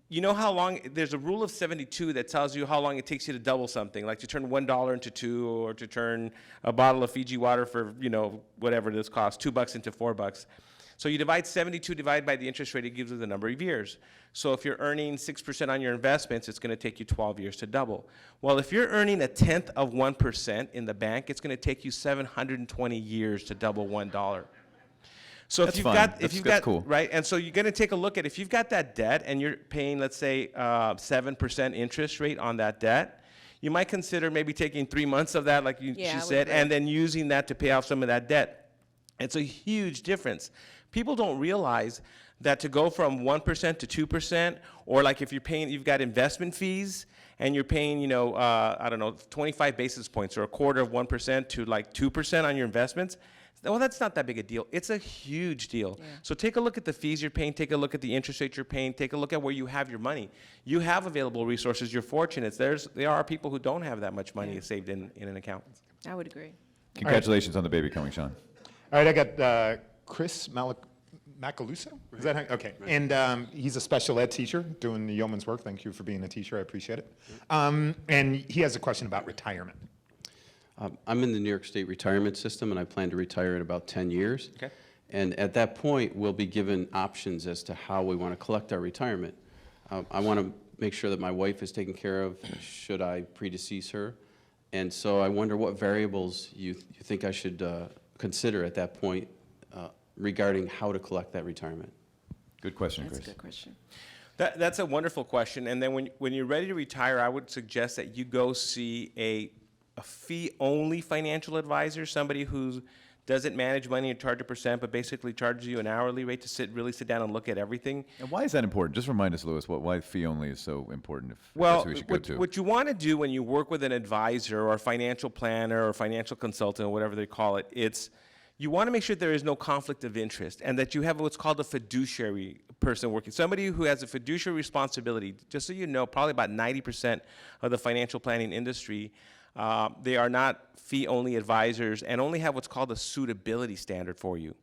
you know how long, there's a rule of 72 that tells you how long it takes you to double something, like to turn $1 into 2, or to turn a bottle of Fiji water for, whatever this costs, $2 into $4. So you divide 72 divided by the interest rate, it gives you the number of years. So if you're earning 6% on your investments, it's going to take you 12 years to double. Well, if you're earning 1/10 of 1% in the bank, it's going to take you 720 years to double $1. So That's if you've fine. got, That's- if you've that's got, cool. right, and so you're going to take a look at, if you've got that debt and you're paying, let's say, 7% interest rate on that debt, you might consider maybe taking 3 months of that, like Yeah, I she would said, agree. and then using that to pay off some of that debt. It's a huge difference. People don't realize that to go from 1% to 2%, or like if you're paying, you've got investment fees, and you're paying, 25 basis points or 1/4 of 1% to like 2% on your investments, well, that's not that big a deal. It's a huge deal. Yeah. So take a look at the fees you're paying, take a look at the interest rate you're paying, take a look at where you have your money. You have available resources, you're fortunate. There are people who don't have that much money saved in an account. I would agree. Congratulations on the baby coming, Sean. All right, I got Chris Macaluso? Is that how? Okay. And he's a special ed teacher doing the yeoman's work. Thank you for being a teacher. I appreciate it. And he has a question about retirement. I'm in the New York State retirement system, and I plan to retire in about 10 years. Okay. And at that point, we'll be given options as to how we want to collect our retirement. I want to make sure that my wife is taken care of should I predecease her. And so I wonder what variables you think I should consider at that point regarding how to collect that retirement. Good question, That's a Chris. good question. That's a wonderful question. And then when you're ready to retire, I would suggest that you go see a fee-only financial advisor, somebody who doesn't manage money and charge a percent, but basically charges you an hourly rate to really sit down and look at everything. And why is that important? Just remind us, Louis, why fee only is so important. If Well, that's who we should go to. what you want to do when you work with an advisor or a financial planner or financial consultant or whatever they call it, you want to make sure there is no conflict of interest and that you have what's called a fiduciary person working, somebody who has a fiduciary responsibility. Just so you know, probably about 90% of the financial planning industry, they are not fee-only advisors and only have what's called a suitability standard for you.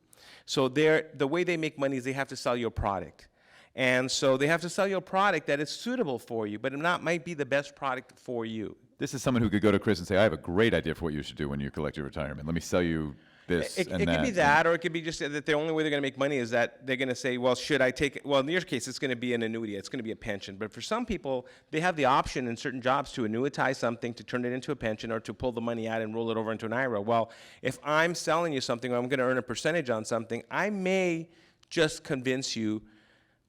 So the way they make money is they have to sell you a product. And so they have to sell you a product that is suitable for you, but it might be the best product for you. This is someone who could go to Chris and say, I have a great idea for what you should do when you collect your retirement. Let me sell you this It and could that. be that, or it could be just that the only way they're going to make money is that they're going to say, well, should I take it? Well, in your case, it's going to be an annuity. It's going to be a pension. But for some people, they have the option in certain jobs to annuitize something, to turn it into a pension, or to pull the money out and roll it over into an IRA. Well, if I'm selling you something, or I'm going to earn a percentage on something, I may just convince you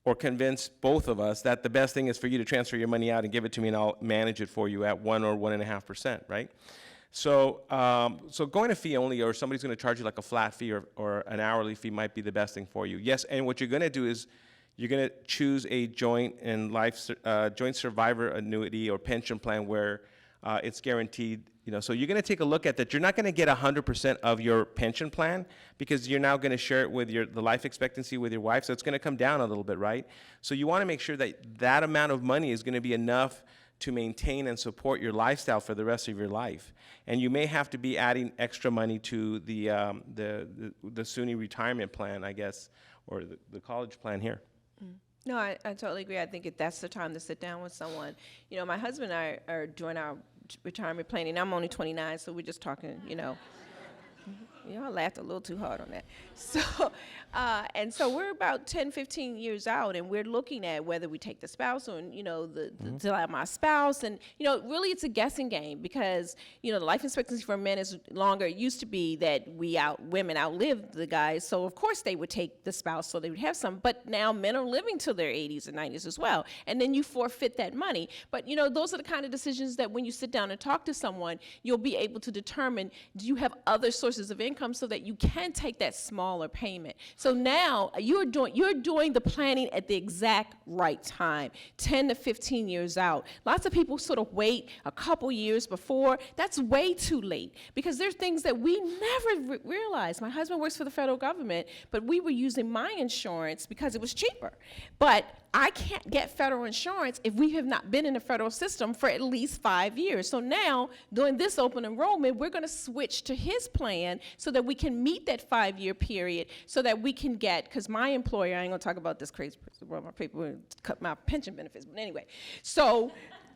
or convince both of us that the best thing is for you to transfer your money out and give it to me, and I'll manage it for you at 1 or 1.5%, right? So, so going to fee only, or somebody's going to charge you like a flat fee or an hourly fee, might be the best thing for you. Yes, and what you're going to do is you're going to choose a joint survivor annuity or pension plan where it's guaranteed. So you're going to take a look at that. You're not going to get 100% of your pension plan because you're now going to share it with the life expectancy with your wife. So it's going to come down a little bit, right? So you want to make sure that amount of money is going to be enough to maintain and support your lifestyle for the rest of your life. And you may have to be adding extra money to the SUNY retirement plan, I guess, or the college plan here. No, I totally agree. I think that's the time to sit down with someone. My husband and I are doing our retirement planning. I'm only 29, so we're just talking, I laughed a little too hard on that. So, and so we're about 10, 15 years out, and we're looking at whether we take the spouse or, to allow my spouse. And, really it's a guessing game because, the life expectancy for men is longer. It used to be that women outlived the guys. So, of course, they would take the spouse so they would have some. But now men are living till their 80s and 90s as well. And then you forfeit that money. But, those are the kind of decisions that when you sit down and talk to someone, you'll be able to determine, do you have other sources of income so that you can take that smaller payment. So now you're doing the planning at the exact right time, 10 to 15 years out. Lots of people sort of wait a couple years before. That's way too late because there's things that we never realized. My husband works for the federal government, but we were using my insurance because it was cheaper. But I can't get federal insurance if we have not been in the federal system for at least 5 years. So now, during this open enrollment, we're going to switch to his plan so that we can meet that 5-year period so that we can get, because my employer, I ain't going to talk about this crazy person, well, my people cut my pension benefits, but anyway. So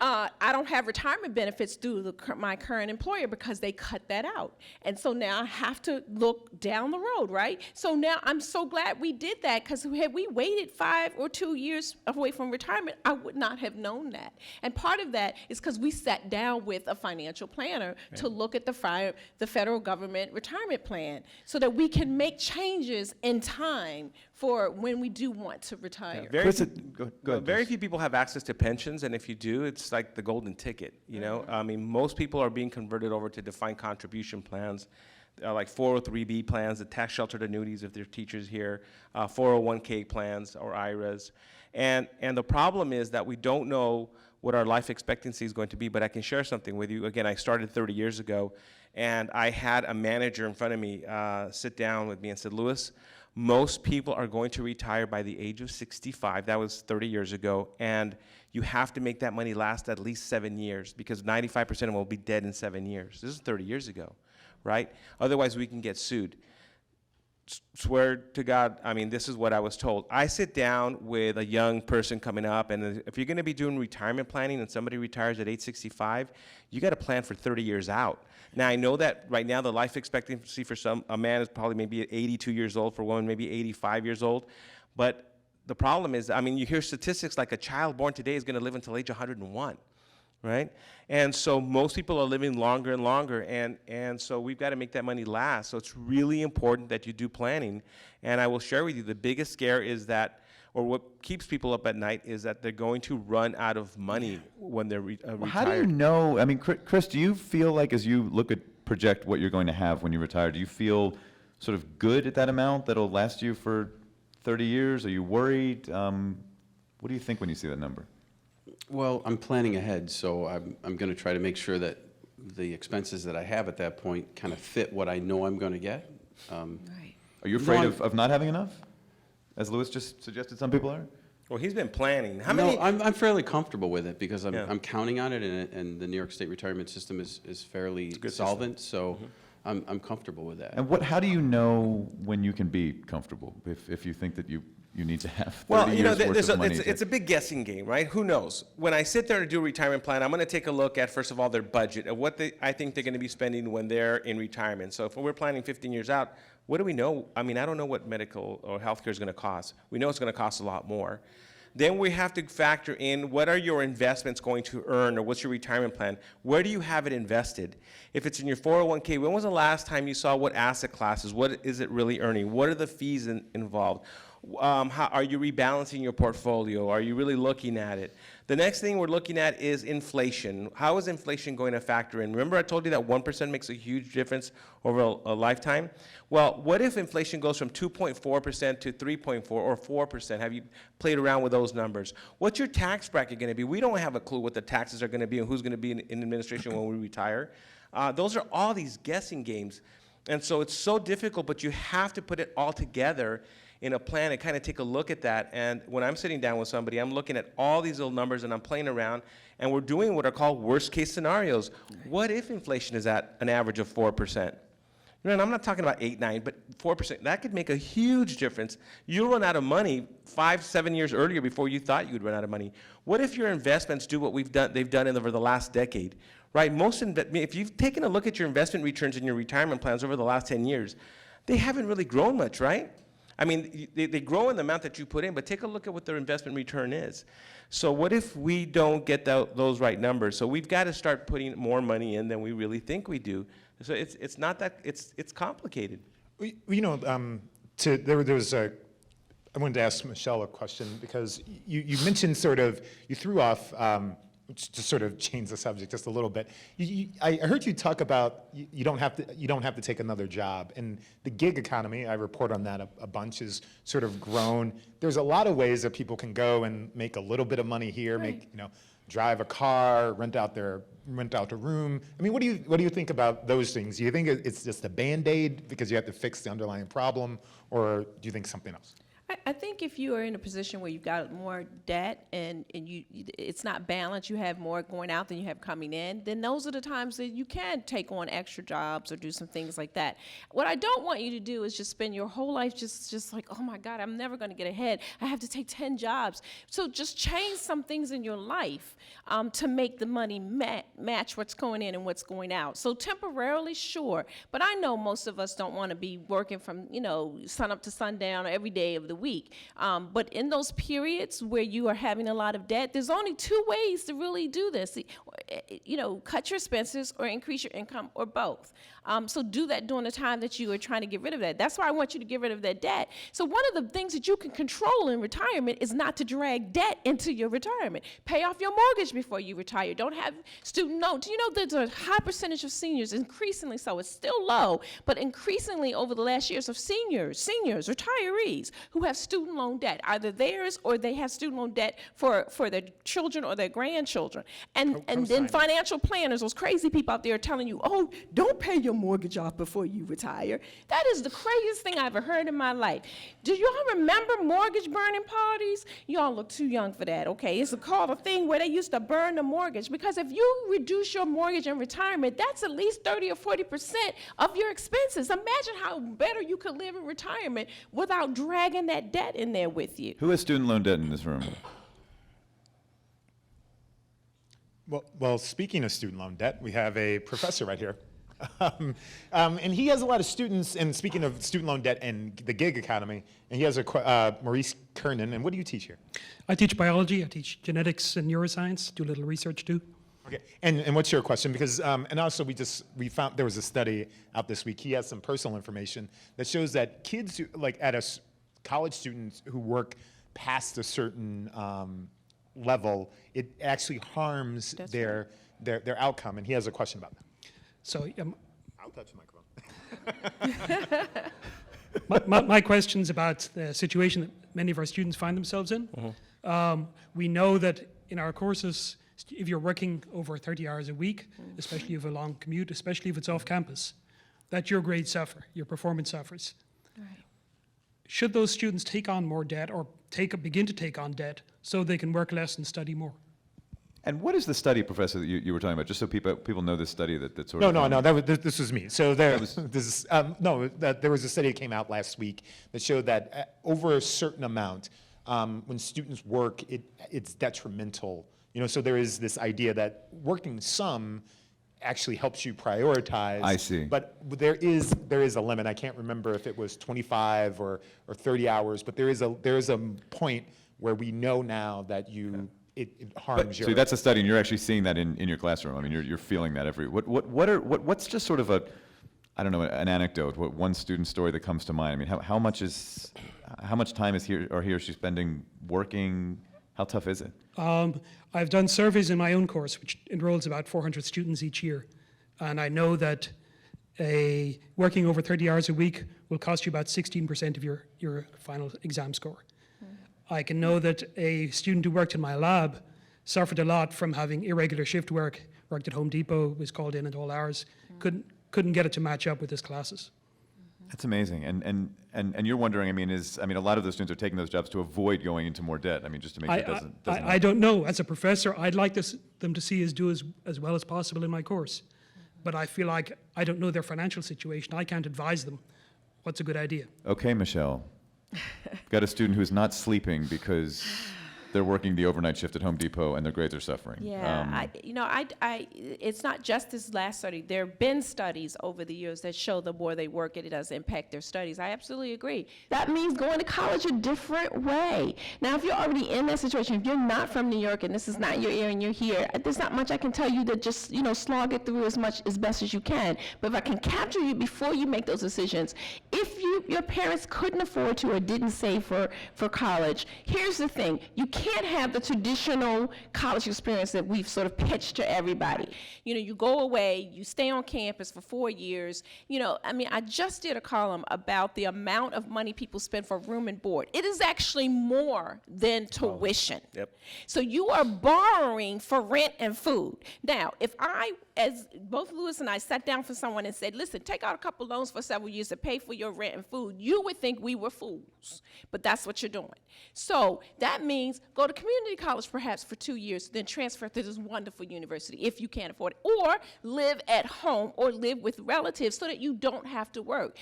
I don't have retirement benefits through my current employer because they cut that out. And so now I have to look down the road, right? So now I'm so glad we did that because had we waited 5 or 2 years away from retirement, I would not have known that. And part of that is because we sat down with a financial planner to look at the federal government retirement plan so that we can make changes in time for when we do want to retire. Very few people have access to pensions, and if you do, it's like the golden ticket, I mean, most people are being converted over to defined contribution plans, like 403B plans, the tax sheltered annuities if they're teachers here, 401k plans or IRAs. And the problem is that we don't know what our life expectancy is going to be, but I can share something with you. Again, I started 30 years ago, and I had a manager in front of me sit down with me and said, Louis, most people are going to retire by the age of 65. That was 30 years ago. And you have to make that money last at least 7 years because 95% of them will be dead in 7 years. This is 30 years ago, right? Otherwise, we can get sued. Swear to God, I mean, this is what I was told. I sit down with a young person coming up, and if you're going to be doing retirement planning and somebody retires at age 65, you got to plan for 30 years out. Now, I know that right now the life expectancy for a man is probably maybe 82 years old, for a woman maybe 85 years old, but the problem is, I mean, you hear statistics like a child born today is going to live until age 101. Right? And so most people are living longer and longer, and so we've got to make that money last. So it's really important that you do planning. And I will share with you, the biggest scare is that, or what keeps people up at night is that they're going to run out of money when they're retired. How do you know, I mean, Chris, do you feel like as you project what you're going to have when you retire, do you feel sort of good at that amount that'll last you for 30 years? Are you worried? What do you think when you see that number? Well, I'm planning ahead, so I'm going to try to make sure that the expenses that I have at that point kind of fit what I know I'm going to get. Right. Are you afraid of not having enough, as Louis just suggested some people are? Well, he's been planning. How no, many? I'm fairly comfortable with it because I'm counting on it, and the New York State retirement system is fairly solvent, so I'm comfortable with that. And how do you know when you can be comfortable if you think that you need to have 30 well, years worth of money? It's a big guessing game, right? Who knows? When I sit there to do a retirement plan, I'm going to take a look at, first of all, their budget and what I think they're going to be spending when they're in retirement. So if we're planning 15 years out, what do we know? I mean, I don't know what medical or healthcare is going to cost. We know it's going to cost a lot more. Then we have to factor in what are your investments going to earn, or what's your retirement plan? Where do you have it invested? If it's in your 401k, when was the last time you saw what asset classes? What is it really earning? What are the fees involved? How are you rebalancing your portfolio? Are you really looking at it? The next thing we're looking at is inflation. How is inflation going to factor in? Remember I told you that 1% makes a huge difference over a lifetime? Well, what if inflation goes from 2.4% to 3.4 or 4%? Have you played around with those numbers? What's your tax bracket going to be? We don't have a clue what the taxes are going to be and who's going to be in administration when we retire. Those are all these guessing games. And so it's so difficult, but you have to put it all together in a plan and kind of take a look at that. And when I'm sitting down with somebody, I'm looking at all these little numbers and I'm playing around, and we're doing what are called worst case scenarios. What if inflation is at an average of 4%? And I'm not talking about 8, 9, but 4%. That could make a huge difference. You'll run out of money 5, 7 years earlier before you thought you'd run out of money. What if your investments do what they've done over the last decade? right? If you've taken a look at your investment returns and your retirement plans over the last 10 years, they haven't really grown much, right? I mean, they grow in the amount that you put in, but take a look at what their investment return is. So what if we don't get those right numbers? So we've got to start putting more money in than we really think we do. So it's not that, it's complicated. You know, I wanted to ask Michelle a question because you mentioned you threw off, to sort of change the subject just a little bit. I heard you talk about you don't have to take another job, and the gig economy, I report on that a bunch, is sort of grown. There's a lot of ways that people can go and make a little bit of money here, drive a car, rent out a room. I mean, what do you think about those things? Do you think it's just a Band-Aid because you have to fix the underlying problem, or do you think something else? I think if you are in a position where you've got more debt and it's not balanced, you have more going out than you have coming in, then those are the times that you can take on extra jobs or do some things like that. What I don't want you to do is just spend your whole life just like, oh my God, I'm never going to get ahead. I have to take 10 jobs. So just change some things in your life to make the money match what's going in and what's going out. So temporarily, sure, but I know most of us don't want to be working from, sun up to sundown every day of the week. But in those periods where you are having a lot of debt, there's only two ways to really do this. Cut your expenses or increase your income or both. So do that during the time that you are trying to get rid of that. That's why I want you to get rid of that debt. So one of the things that you can control in retirement is not to drag debt into your retirement. Pay off your mortgage before you retire. Don't have student loans. Do you know there's a high percentage of seniors, increasingly so, it's still low, but increasingly over the last years of seniors, retirees who have student loan debt, either theirs or they have student loan debt for their children or their grandchildren. And then financial planners, those crazy people out there are telling you, oh, don't pay your mortgage off before you retire. That is the craziest thing I ever heard in my life. Do y'all remember mortgage burning parties? Y'all look too young for that, okay? It's called a thing where they used to burn the mortgage, because if you reduce your mortgage in retirement, that's at least 30 or 40% of your expenses. Imagine how better you could live in retirement without dragging that debt in there with you. Who has student loan debt in this room? Well, speaking of student loan debt, we have a professor right here. And he has a lot of students, and speaking of student loan debt and the gig economy, and he has Maurice Kernan, and what do you teach here? I teach biology, I teach genetics and neuroscience, do a little research too. Okay, and what's your question? Because, and also we found, there was a study out this week, he has some personal information that shows that kids, college students who work past a certain level, it actually harms their outcome, and he has a question about that. So I'll touch the microphone. my question's about the situation that many of our students find themselves in. Mm-hmm. We know that in our courses, if you're working over 30 hours a week, especially if you have a long commute, especially if it's off campus, that your grades suffer, your performance suffers. Right. Should those students take on more debt or begin to take on debt so they can work less and study more? And what is the study, Professor, that you were talking about? Just so people know this study that sort of... No, this was me. So there was a study that came out last week that showed that over a certain amount, when students work, it's detrimental. So there is this idea that working some actually helps you prioritize. I see. But there is a limit. I can't remember if it was 25 or 30 hours, but there is a point where we know now that it harms your... So that's a study, and you're actually seeing that in your classroom. I mean, you're feeling that what's just sort of an anecdote, one student story that comes to mind? I mean, how much time is he or she spending working? How tough is it? I've done surveys in my own course, which enrolls about 400 students each year. And I know that working over 30 hours a week will cost you about 16% of your final exam score. I can know that a student who worked in my lab suffered a lot from having irregular shift work, worked at Home Depot, was called in at all hours, couldn't get it to match up with his classes. That's amazing. And you're wondering, a lot of those students are taking those jobs to avoid going into more debt. I mean, just to make sure it doesn't I don't know. As a professor, I'd like them to see us do as well as possible in my course. But I feel like I don't know their financial situation. I can't advise them what's a good idea. Okay, Michelle. Got a student who's not sleeping because they're working the overnight shift at Home Depot and their grades are suffering. Yeah, it's not just this last study. There have been studies over the years that show the more they work, it does impact their studies. I absolutely agree. That means going to college a different way. Now, if you're already in that situation, if you're not from New York and this is not your area and you're here, there's not much I can tell you to just, slog it through as best as you can. But if I can capture you before you make those decisions, if your parents couldn't afford to or didn't save for college, here's the thing. You can't have the traditional college experience that we've sort of pitched to everybody. You go away, you stay on campus for 4 years. I just did a column about the amount of money people spend for room and board. It is actually more than tuition. Yep. So you are borrowing for rent and food. Now, if as both Louis and I sat down for someone and said, listen, take out a couple loans for several years to pay for your rent and food, you would think we were fools. But that's what you're doing. So that means go to community college perhaps for 2 years, then transfer to this wonderful university if you can't afford it. Or live at home or live with relatives so that you don't have to work.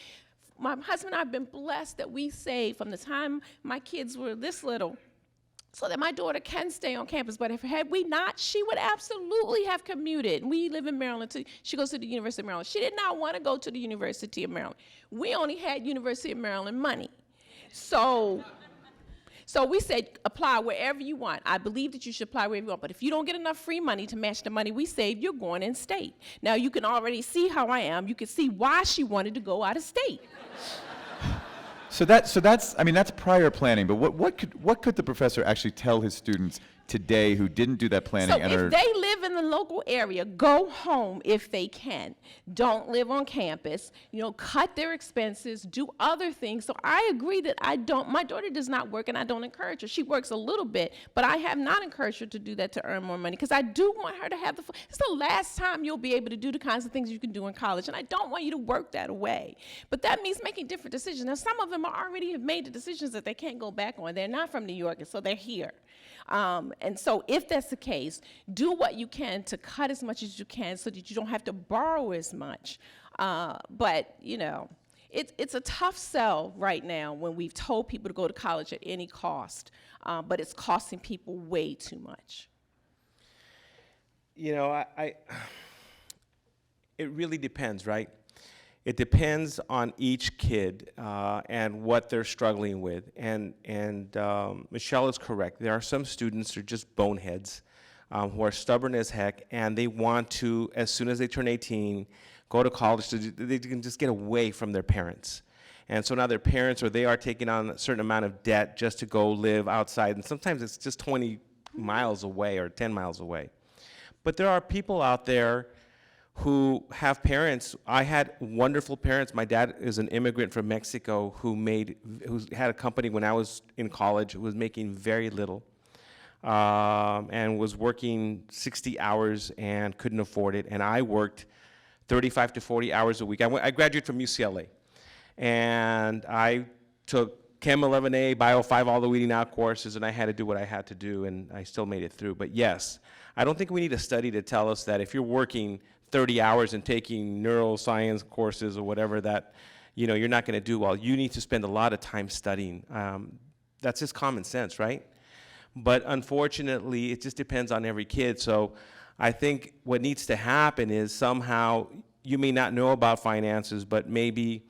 My husband and I have been blessed that we saved from the time my kids were this little so that my daughter can stay on campus. But had we not, she would absolutely have commuted. We live in Maryland. She goes to the University of Maryland. She did not want to go to the University of Maryland. We only had University of Maryland money. So we said, apply wherever you want. I believe that you should apply wherever you want. But if you don't get enough free money to match the money we saved, you're going in state. Now, you can already see how I am. You can see why she wanted to go out of state. So that's prior planning, but what could the professor actually tell his students today who didn't do that planning? So if they live in the local area, go home if they can. Don't live on campus. Cut their expenses, do other things. So I agree that my daughter does not work and I don't encourage her. She works a little bit, but I have not encouraged her to do that to earn more money because I do want her to have it's the last time you'll be able to do the kinds of things you can do in college, and I don't want you to work that away. But that means making different decisions. Now, some of them already have made the decisions that they can't go back on. They're not from New York, and so they're here. And so if that's the case, do what you can to cut as much as you can so that you don't have to borrow as much. But it's a tough sell right now when we've told people to go to college at any cost, but it's costing people way too much. It really depends, right? It depends on each kid and what they're struggling with. And Michelle is correct. There are some students who are just boneheads who are stubborn as heck, and they want to, as soon as they turn 18, go to college so they can just get away from their parents. And so now their parents, or they are taking on a certain amount of debt just to go live outside. And sometimes it's just 20 miles away or 10 miles away. But there are people out there who have parents. I had wonderful parents. My dad is an immigrant from Mexico who had a company when I was in college, who was making very little and was working 60 hours and couldn't afford it. And I worked 35 to 40 hours a week. I graduated from UCLA, and I took Chem 11A, Bio 5, all the weeding out courses, and I had to do what I had to do, and I still made it through. But yes, I don't think we need a study to tell us that if you're working 30 hours and taking neuroscience courses or whatever that, you're not going to do well. You need to spend a lot of time studying. That's just common sense, right? But unfortunately, it just depends on every kid. So I think what needs to happen is somehow, you may not know about finances, but maybe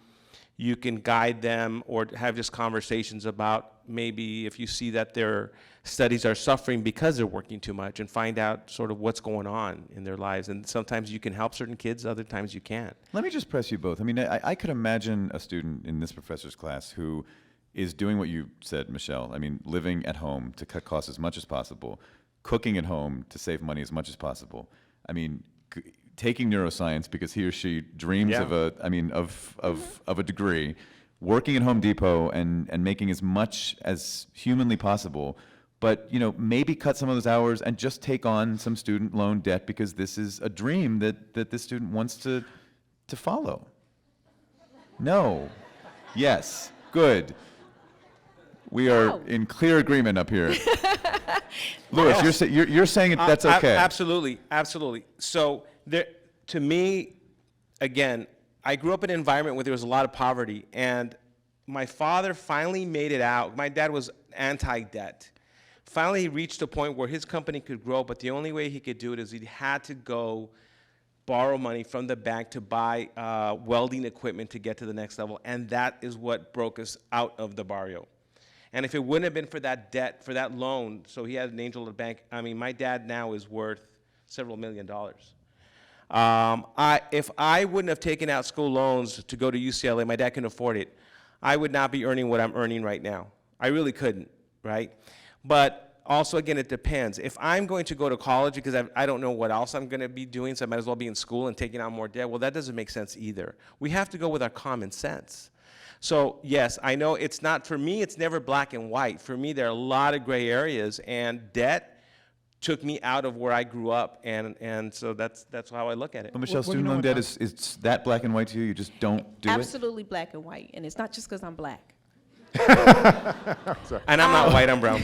you can guide them or have just conversations about maybe if you see that their studies are suffering because they're working too much, and find out sort of what's going on in their lives. And sometimes you can help certain kids, other times you can't. Let me just press you both. I mean, I could imagine a student in this professor's class who is doing what you said, Michelle. I mean, living at home to cut costs as much as possible, cooking at home to save money as much as possible. I mean, taking neuroscience because he or she dreams of a degree, working at Home Depot and making as much as humanly possible, but maybe cut some of those hours and just take on some student loan debt because this is a dream that this student wants to follow. No. Yes. Good. We are in clear agreement up here. Louis, you're saying that's okay. Absolutely. So to me, again, I grew up in an environment where there was a lot of poverty, and my father finally made it out. My dad was anti-debt. Finally, he reached a point where his company could grow, but the only way he could do it is he had to go borrow money from the bank to buy welding equipment to get to the next level, and that is what broke us out of the barrio. And if it wouldn't have been for that debt, for that loan, so he had an angel at the bank, I mean, my dad now is worth several $1 million. If I wouldn't have taken out school loans to go to UCLA, my dad couldn't afford it, I would not be earning what I'm earning right now. I really couldn't, right? But also, again, it depends. If I'm going to go to college because I don't know what else I'm going to be doing, so I might as well be in school and taking on more debt, well, that doesn't make sense either. We have to go with our common sense. So, yes, I know it's not, for me, it's never black and white. For me, there are a lot of gray areas, and debt took me out of where I grew up, and so that's how I look at it. But Michelle, student loan debt is that black and white to you? You just don't do Absolutely black and white, and it's not just because I'm black. And I'm not white, I'm brown.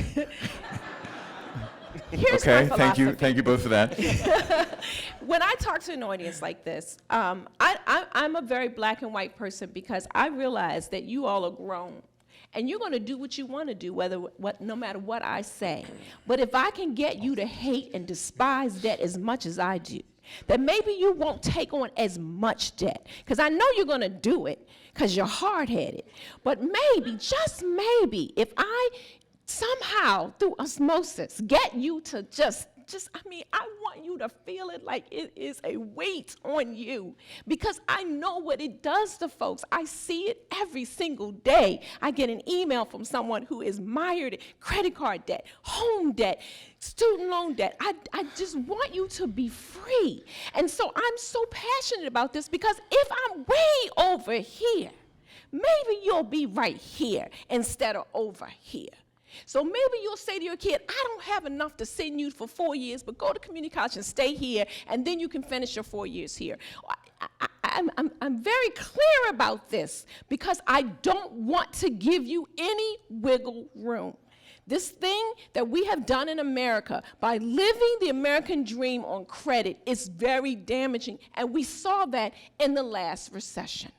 Here's okay, my thank you philosophy. both for that. When I talk to an audience like this, I'm a very black and white person because I realize that you all are grown. And you're going to do what you want to do, no matter what I say. But if I can get you to hate and despise debt as much as I do, then maybe you won't take on as much debt. Because I know you're going to do it because you're hard-headed. But maybe, just maybe, if I somehow, through osmosis, get you to I want you to feel it like it is a weight on you, because I know what it does to folks. I see it every single day. I get an email from someone who is mired in credit card debt, home debt, student loan debt. I just want you to be free. And so I'm so passionate about this, because if I'm way over here, maybe you'll be right here instead of over here. So maybe you'll say to your kid, I don't have enough to send you for 4 years, but go to community college and stay here, and then you can finish your 4 years here. I'm very clear about this because I don't want to give you any wiggle room. This thing that we have done in America by living the American dream on credit is very damaging, and we saw that in the last recession.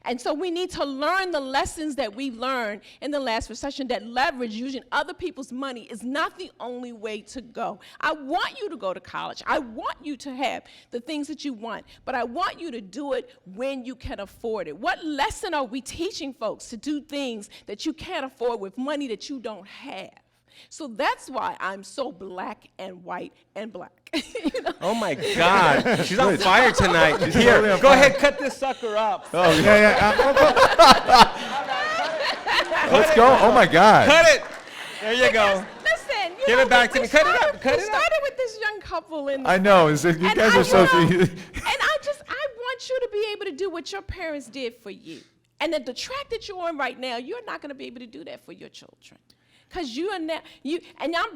And so we need to learn the lessons that we learned in the last recession, that leverage, using other people's money, is not the only way to go. I want you to go to college. I want you to have the things that you want, but I want you to do it when you can afford it. What lesson are we teaching folks to do things that you can't afford with money that you don't have? So that's why I'm so black and white and black. You know? Oh my God, she's on fire tonight. Here, totally on go fire. ahead, cut this sucker up. Oh, yeah. Let's go. Oh, my God. Cut it. There you go. Listen, Give it back to me. Cut it up. Cut we it up. started with this young couple in I know. You guys are so... and I want you to be able to do what your parents did for you. And that the track that you're on right now, you're not going to be able to do that for your children. Because and I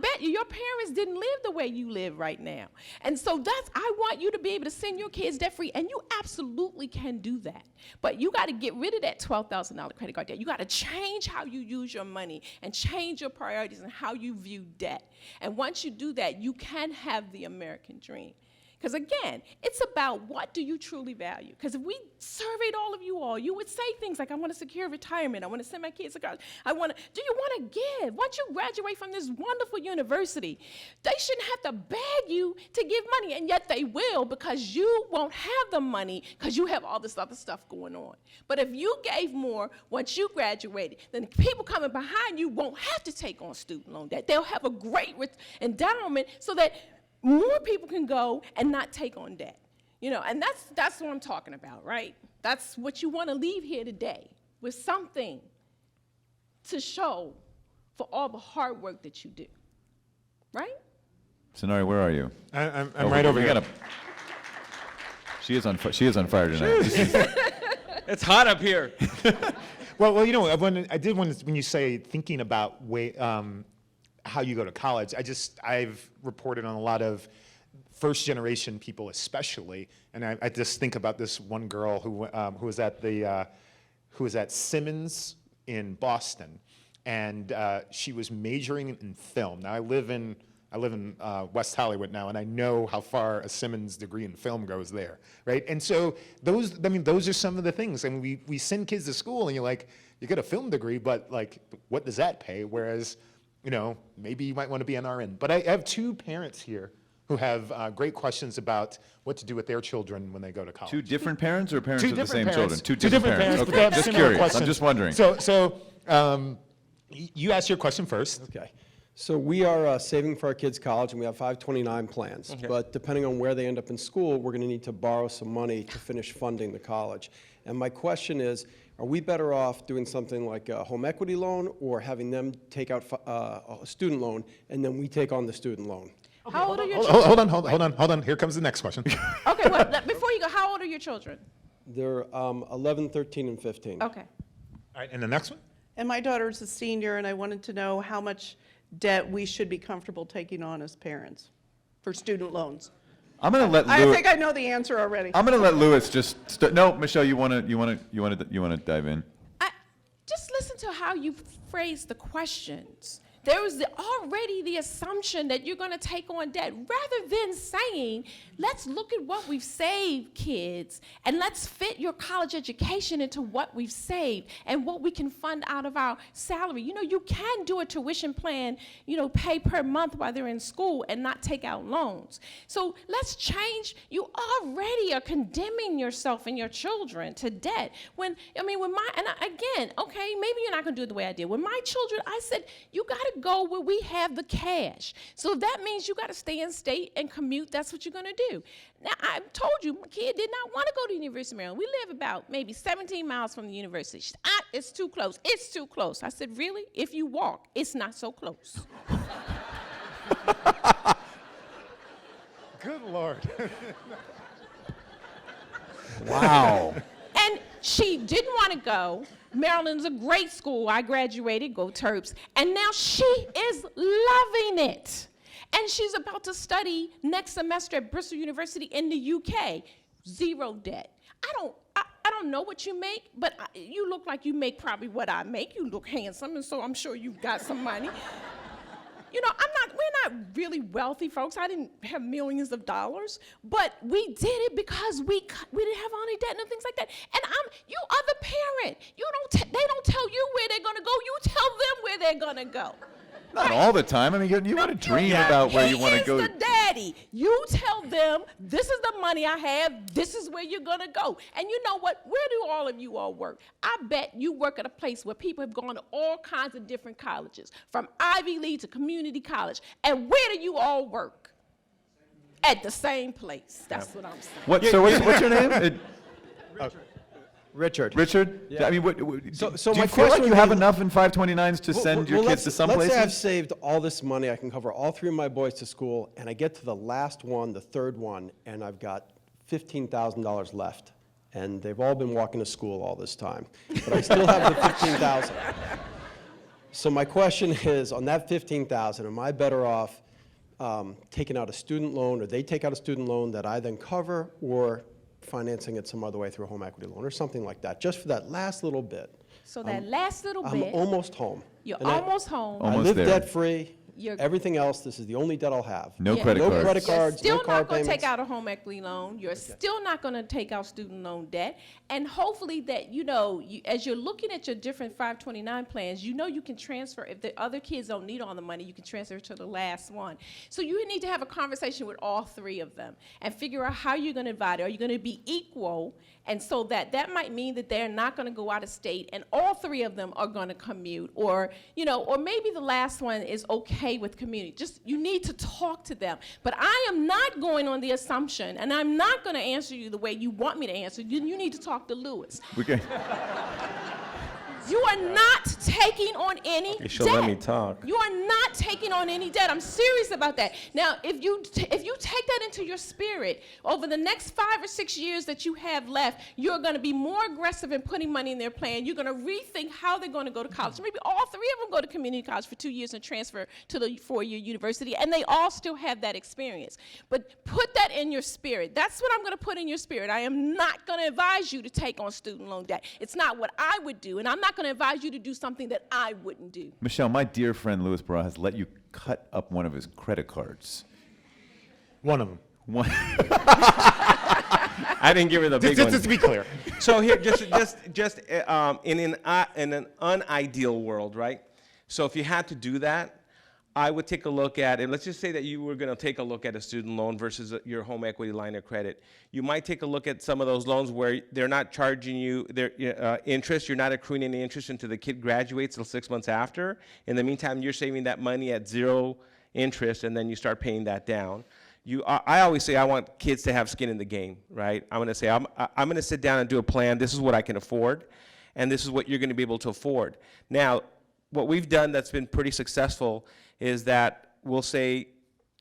bet you your parents didn't live the way you live right now. And so I want you to be able to send your kids debt free, and you absolutely can do that. But you got to get rid of that $12,000 credit card debt. You got to change how you use your money and change your priorities and how you view debt. And once you do that, you can have the American dream. Because again, it's about what do you truly value. Because if we surveyed all of you all, you would say things like, I want a secure retirement. I want to send my kids to college. Do you want to give? Once you graduate from this wonderful university, they shouldn't have to beg you to give money. And yet they will, because you won't have the money because you have all this other stuff going on. But if you gave more once you graduated, then the people coming behind you won't have to take on student loan debt. They'll have a great endowment so that more people can go and not take on debt, and that's what I'm talking about, right? That's what you want to leave here today, with something to show for all the hard work that you do, right? Sonari, where are you? I'm right over here. She is on fire tonight. It's hot up here. Well, when you say thinking about how you go to college, I've reported on a lot of first generation people especially, and I just think about this one girl who was at Simmons in Boston, and she was majoring in film. Now I live in West Hollywood now, and I know how far a Simmons degree in film goes there, right? And so those are some of the things. I mean, we send kids to school, and you're like, you get a film degree, but like, what does that pay? Whereas maybe you might want to be an RN. But I have two parents here who have great questions about what to do with their children when they go to college. Two different parents or parents Two of the different same parents. children? Two different parents, but Okay, they have just similar curious. questions. I'm just wondering. So you ask your question first. Okay. So we are saving for our kids' college, and we have 529 plans. Okay. But depending on where they end up in school, we're going to need to borrow some money to finish funding the college. And my question is, are we better off doing something like a home equity loan or having them take out a student loan and then we take on the student loan? How old are your children? Hold on. Here comes the next question. Okay, well, before you go, how old are your children? They're 11, 13, and 15. Okay. All right, and the next one? And my daughter's a senior, and I wanted to know how much debt we should be comfortable taking on as parents for student loans. I'm gonna let I Louis. think I know the answer already. I'm gonna let Louis just. No, Michelle, you wanna dive in? Just listen to how you phrase the questions. There was already the assumption that you're going to take on debt, rather than saying, let's look at what we've saved, kids, and let's fit your college education into what we've saved and what we can fund out of our salary. You can do a tuition plan, pay per month while they're in school and not take out loans. So let's change. You already are condemning yourself and your children to debt. Again, maybe you're not going to do it the way I did. When my children, I said, you got to go where we have the cash. So if that means you got to stay in state and commute, that's what you're going to do. Now, I told you, my kid did not want to go to the University of Maryland. We live about maybe 17 miles from the university. She said, it's too close. It's too close. I said, really? If you walk, it's not so close. Good Lord. Wow. And she didn't want to go. Maryland's a great school. I graduated, go Terps. And now she is loving it. And she's about to study next semester at Bristol University in the UK. Zero debt. I don't know what you make, but you look like you make probably what I make. You look handsome, and so I'm sure you've got some money. We're not really wealthy folks. I didn't have millions of dollars, but we did it because we didn't have any debt and things like that. And you are the parent. They don't tell you where they're gonna go. You tell them where they're gonna go. Not all the time. I mean, you want to dream about where you want to go. He is the daddy. You tell them, this is the money I have. This is where you're gonna go. And you know what? Where do all of you all work? I bet you work at a place where people have gone to all kinds of different colleges, from Ivy League to community college. And where do you all work? At the same place. That's what I'm saying. So what's your name? Richard. Richard? Yeah. I mean, So do my you feel like question you would have be- enough in 529s to send your kids to some let's places? say I've saved all this money. I can cover all three of my boys to school, and I get to the last one, the third one, and I've got $15,000 left. And they've all been walking to school all this time. But I still have the $15,000. So my question is, on that $15,000, am I better off taking out a student loan, or they take out a student loan that I then cover, or financing it some other way through a home equity loan or something like that, just for that last little bit? So that last little I'm bit. almost home. You're And I- almost home. I Almost live there. debt-free. You're- Everything else, this is the only debt I'll have. No Yeah. credit No cards. credit You're cards, still no not card going to payments. take out a home equity loan. You're still not going to take out student loan debt. And hopefully that, as you're looking at your different 529 plans, you can transfer. If the other kids don't need all the money, you can transfer to the last one. So you need to have a conversation with all three of them and figure out how you're going to divide it. Are you going to be equal? And so that might mean that they're not going to go out of state and all three of them are going to commute, or maybe the last one is okay with community. Just, you need to talk to them. But I am not going on the assumption, and I'm not going to answer you the way you want me to answer. You need to talk to Lewis. Okay. You are not taking on any debt. She'll let me talk. You are not taking on any debt. I'm serious about that. Now, if you take that into your spirit, over the next 5 or 6 years that you have left, you're going to be more aggressive in putting money in their plan. You're going to rethink how they're going to go to college. Maybe all three of them go to community college for 2 years and transfer to the 4-year university, and they all still have that experience. But put that in your spirit. That's what I'm going to put in your spirit. I am not going to advise you to take on student loan debt. It's not what I would do, and I'm not going to advise you to do something that I wouldn't do. Michelle, my dear friend Louis Barra has let you cut up one of his credit cards. One of them. One. I didn't give her the big one. Just to be clear. So here, just in an unideal world, right? So if you had to do that, I would take a look at, and let's just say that you were going to take a look at a student loan versus your home equity line of credit. You might take a look at some of those loans where they're not charging you their interest. You're not accruing any interest until the kid graduates till 6 months after. In the meantime, you're saving that money at zero interest, and then you start paying that down. I always say I want kids to have skin in the game, right? I'm going to say I'm going to sit down and do a plan. This is what I can afford, and this is what you're going to be able to afford. Now, what we've done that's been pretty successful is that we'll say,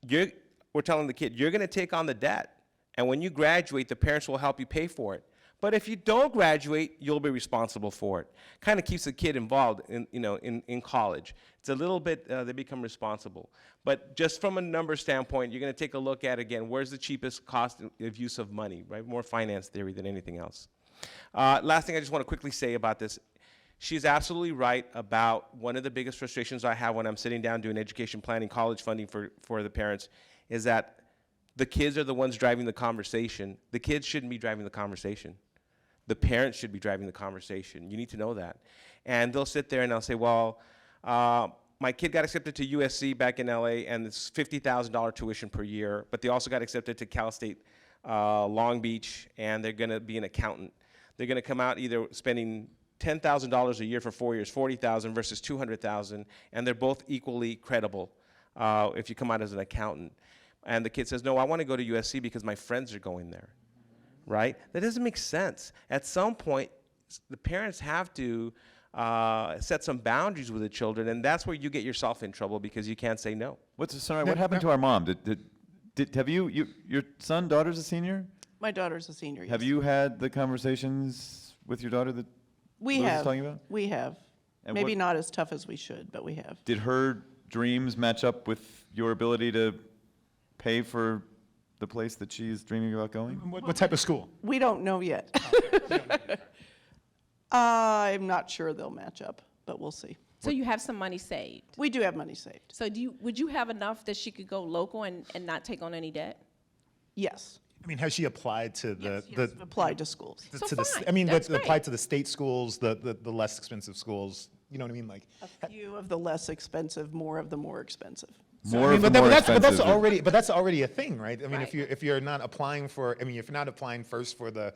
we're telling the kid, you're going to take on the debt, and when you graduate, the parents will help you pay for it. But if you don't graduate, you'll be responsible for it. Kind of keeps the kid involved in college. It's a little bit, they become responsible. But just from a number standpoint, you're going to take a look at, again, where's the cheapest cost of use of money, right? More finance theory than anything else. Last thing I just want to quickly say about this. She's absolutely right about one of the biggest frustrations I have when I'm sitting down doing education planning, college funding for the parents, is that the kids are the ones driving the conversation. The kids shouldn't be driving the conversation. The parents should be driving the conversation. You need to know that. And they'll sit there and they'll say, well, my kid got accepted to USC back in LA, and it's $50,000 tuition per year, but they also got accepted to Cal State Long Beach, and they're going to be an accountant. They're going to come out either spending $10,000 a year for 4 years, $40,000 versus $200,000, and they're both equally credible if you come out as an accountant. And the kid says, no, I want to go to USC because my friends are going there, right? That doesn't make sense. At some point, the parents have to set some boundaries with the children, and that's where you get yourself in trouble because you can't say no. What happened to our mom? Have you your son, daughter's a senior? My daughter's a senior, yes. Have you had the conversations with your daughter that We Liz have. is talking about? We have. And Maybe what- not as tough as we should, but we have. Did her dreams match up with your ability to pay for the place that she's dreaming about going? What type of school? We don't know yet. I'm not sure they'll match up, but we'll see. So you have some money saved? We do have money saved. So would you have enough that she could go local and not take on any debt? Yes. I mean, has she applied to the applied to schools. to So the fine, I mean, that's applied great. to the state schools, the less expensive schools. You know what I mean? Like A few of the less expensive, more of the more expensive. More I mean, of the but more that's expensive. that's already a thing, right? I mean, Right. if you're not applying for, I mean, if you're not applying first for the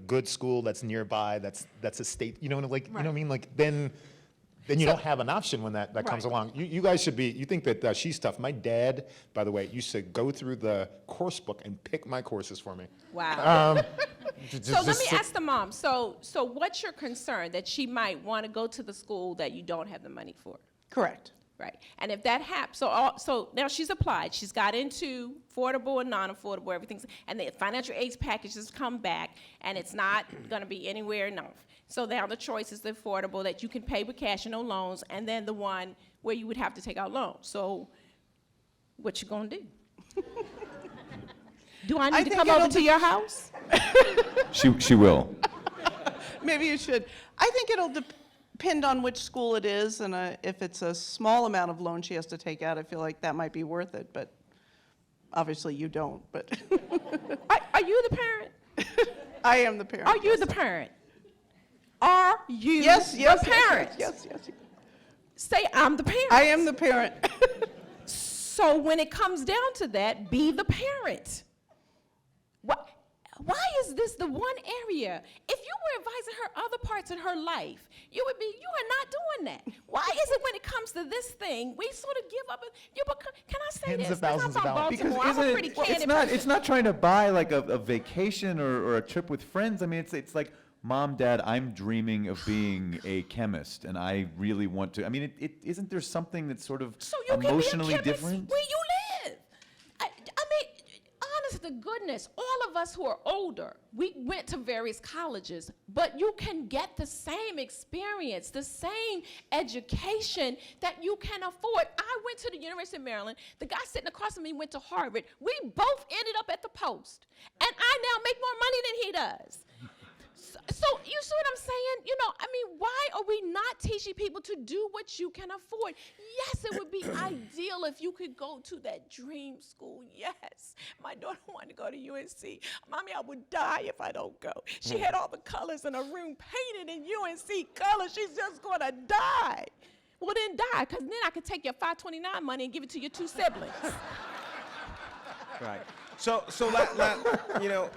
good school that's nearby, that's a state, you know, like you know what I mean? Like then you don't have an option when that comes Right. along. You guys should be. You think that she's tough? My dad, by the way, used to go through the course book and pick my courses for me. Wow. Just- So let me just- ask the mom, so what's your concern? That she might want to go to the school that you don't have the money for? Correct. Right. And if that happens, so now she's applied. She's got into affordable and non-affordable, everything's, and the financial aid package has come back, and it's not going to be anywhere enough. So now the choice is the affordable that you can pay with cash and no loans, and then the one where you would have to take out loans. So what you going to do? Do I need to think come over it'll to your house? She will. Maybe you should. I think it'll depend on which school it is, and if it's a small amount of loan she has to take out, I feel like that might be worth it, but obviously you don't, but. Are you the parent? I am the parent. Are you the parent? Are you Yes, the yes, parent? yes. Say, I'm the parent. I am the parent. So when it comes down to that, be the parent. Why is this the one area? If you were advising her other parts in her life, you are not doing that. Why is it when it comes to this thing, we sort of give up? Can I say Tens this? of thousands of dollars. Because Baltimore. I'm a pretty it's candid not. person. It's not trying to buy like a vacation or a trip with friends. I mean, it's like, Mom, Dad, I'm dreaming of being a chemist, and I really want to. I mean, isn't there something that's sort of So you emotionally can be a chemist different? where you live. I mean, honest to goodness, all of us who are older, we went to various colleges, but you can get the same experience, the same education that you can afford. I went to the University of Maryland. The guy sitting across from me went to Harvard. We both ended up at the Post, and I now make more money than he does. So you see what I'm saying? You know, I mean, why are we not teaching people to do what you can afford? Yes, it would be ideal if you could go to that dream school. Yes, my daughter wanted to go to UNC. Mommy, I would die if I don't go. She had all the colors in her room painted in UNC colors. She's just going to die. Well, then die, because then I can take your 529 money and give it to your 2 siblings. Right. So you know,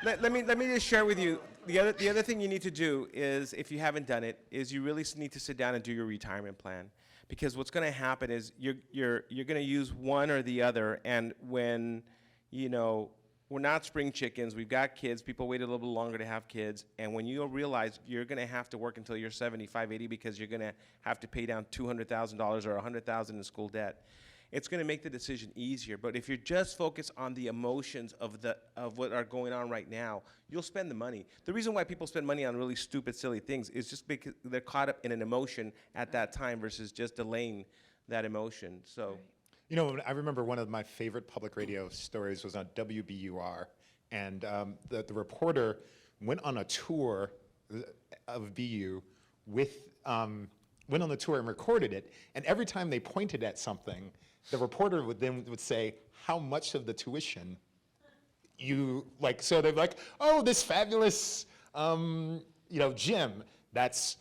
let me just share with you the other thing you need to do is, if you haven't done it, is you really need to sit down and do your retirement plan, because what's going to happen is you're going to use one or the other, and when we're not spring chickens, we've got kids, people wait a little bit longer to have kids, and when you realize you're going to have to work until you're 75, 80 because you're going to have to pay down $200,000 or $100,000 in school debt, it's going to make the decision easier. But if you're just focused on the emotions of what are going on right now, you'll spend the money. The reason why people spend money on really stupid, silly things is just because they're caught up in an emotion at that time versus just delaying that emotion. So, You know, I remember one of my favorite public radio stories was on WBUR, and the reporter went on a tour of BU went on the tour and recorded it, and every time they pointed at something, the reporter would say, how much of the tuition you, like, so they're like, oh, this fabulous, gym, that's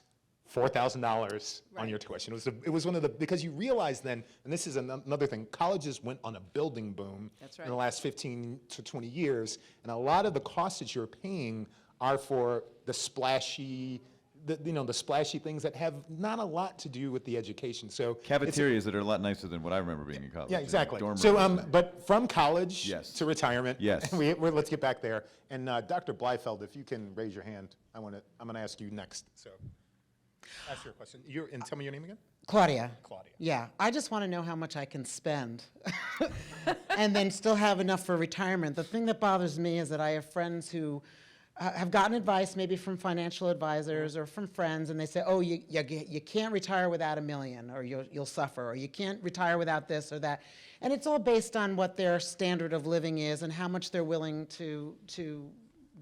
$4,000 on your tuition. It was one of the, because you realize then, and this is another thing, colleges went on a building boom in the last 15 to 20 years, and a lot of the costs that you're paying are for the splashy, the splashy things that have not a lot to do with the education. So cafeterias that are a lot nicer than what I remember being in college. Yeah, exactly. Dorm So, rooms. but from college to retirement, Yes. let's get back there. And Dr. Bleifeld, if you can raise your hand, I'm going to ask you next. So, ask your question. And tell me your name again. Claudia. Claudia. Yeah, I just want to know how much I can spend and then still have enough for retirement. The thing that bothers me is that I have friends who have gotten advice maybe from financial advisors or from friends, and they say, oh, you can't retire without $1 million, or you'll suffer, or you can't retire without this or that. And it's all based on what their standard of living is and how much they're willing to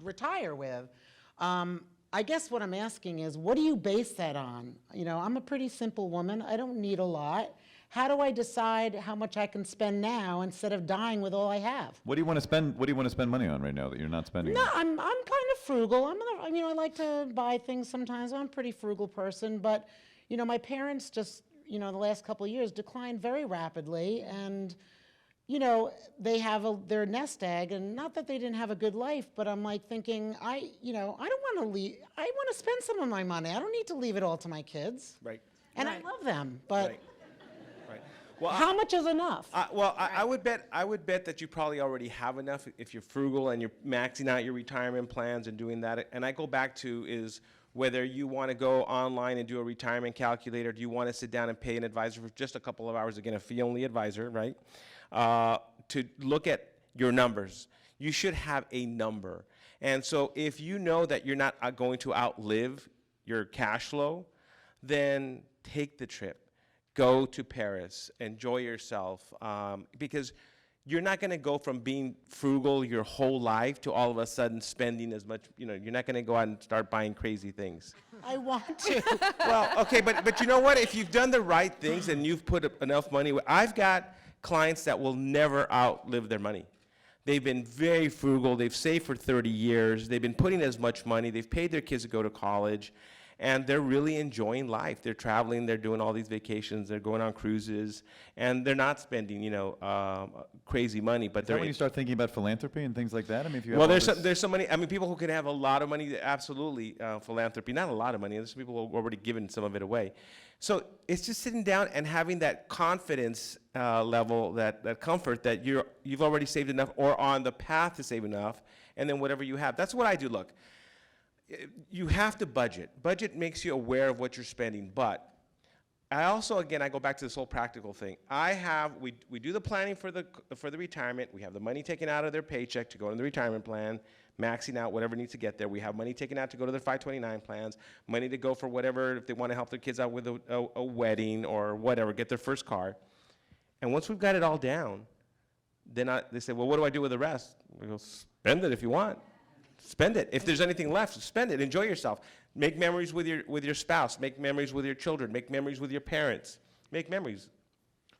retire with. I guess what I'm asking is, what do you base that on? I'm a pretty simple woman. I don't need a lot. How do I decide how much I can spend now instead of dying with all I have? What do you want to spend? What do you want to spend money on right now that you're not spending? No, I'm kind of frugal. I like to buy things sometimes. I'm a pretty frugal person, but my parents just the last couple of years declined very rapidly, and they have their nest egg, and not that they didn't have a good life, but I'm like thinking, I don't want to leave. I want to spend some of my money. I don't need to leave it all to my kids. Right. And I love them, but. Right. Well, how much is enough? I would bet that you probably already have enough if you're frugal and you're maxing out your retirement plans and doing that. And I go back to is whether you want to go online and do a retirement calculator. Do you want to sit down and pay an advisor for just a couple of hours, again, a fee-only advisor, right? To look at your numbers. You should have a number. And so if you know that you're not going to outlive your cash flow, then take the trip. Go to Paris, enjoy yourself, because you're not going to go from being frugal your whole life to all of a sudden spending as much, you're not going to go out and start buying crazy things. I want to. Well, okay, but you know what? If you've done the right things and you've put enough money, I've got clients that will never outlive their money. They've been very frugal, they've saved for 30 years, they've been putting as much money, they've paid their kids to go to college, and they're really enjoying life. They're traveling, they're doing all these vacations, they're going on cruises, and they're not spending, crazy money. But Is that when you start thinking about philanthropy and things like that? I mean, if you have well, all there's so many. I mean, people who can have a lot of money, absolutely philanthropy. Not a lot of money. There's people who have already given some of it away. So it's just sitting down and having that confidence level, that comfort that you've already saved enough or on the path to save enough, and then whatever you have. That's what I do. Look. You have to budget. Budget makes you aware of what you're spending, but I also, again, I go back to this whole practical thing. We do the planning for the retirement. We have the money taken out of their paycheck to go into the retirement plan, maxing out whatever needs to get there. We have money taken out to go to their 529 plans, money to go for whatever, if they want to help their kids out with a wedding or whatever, get their first car. And once we've got it all down, then they say, well, what do I do with the rest? We go, spend it if you want. Spend it. If there's anything left, spend it. Enjoy yourself. Make memories with your spouse. Make memories with your children. Make memories with your parents. Make memories.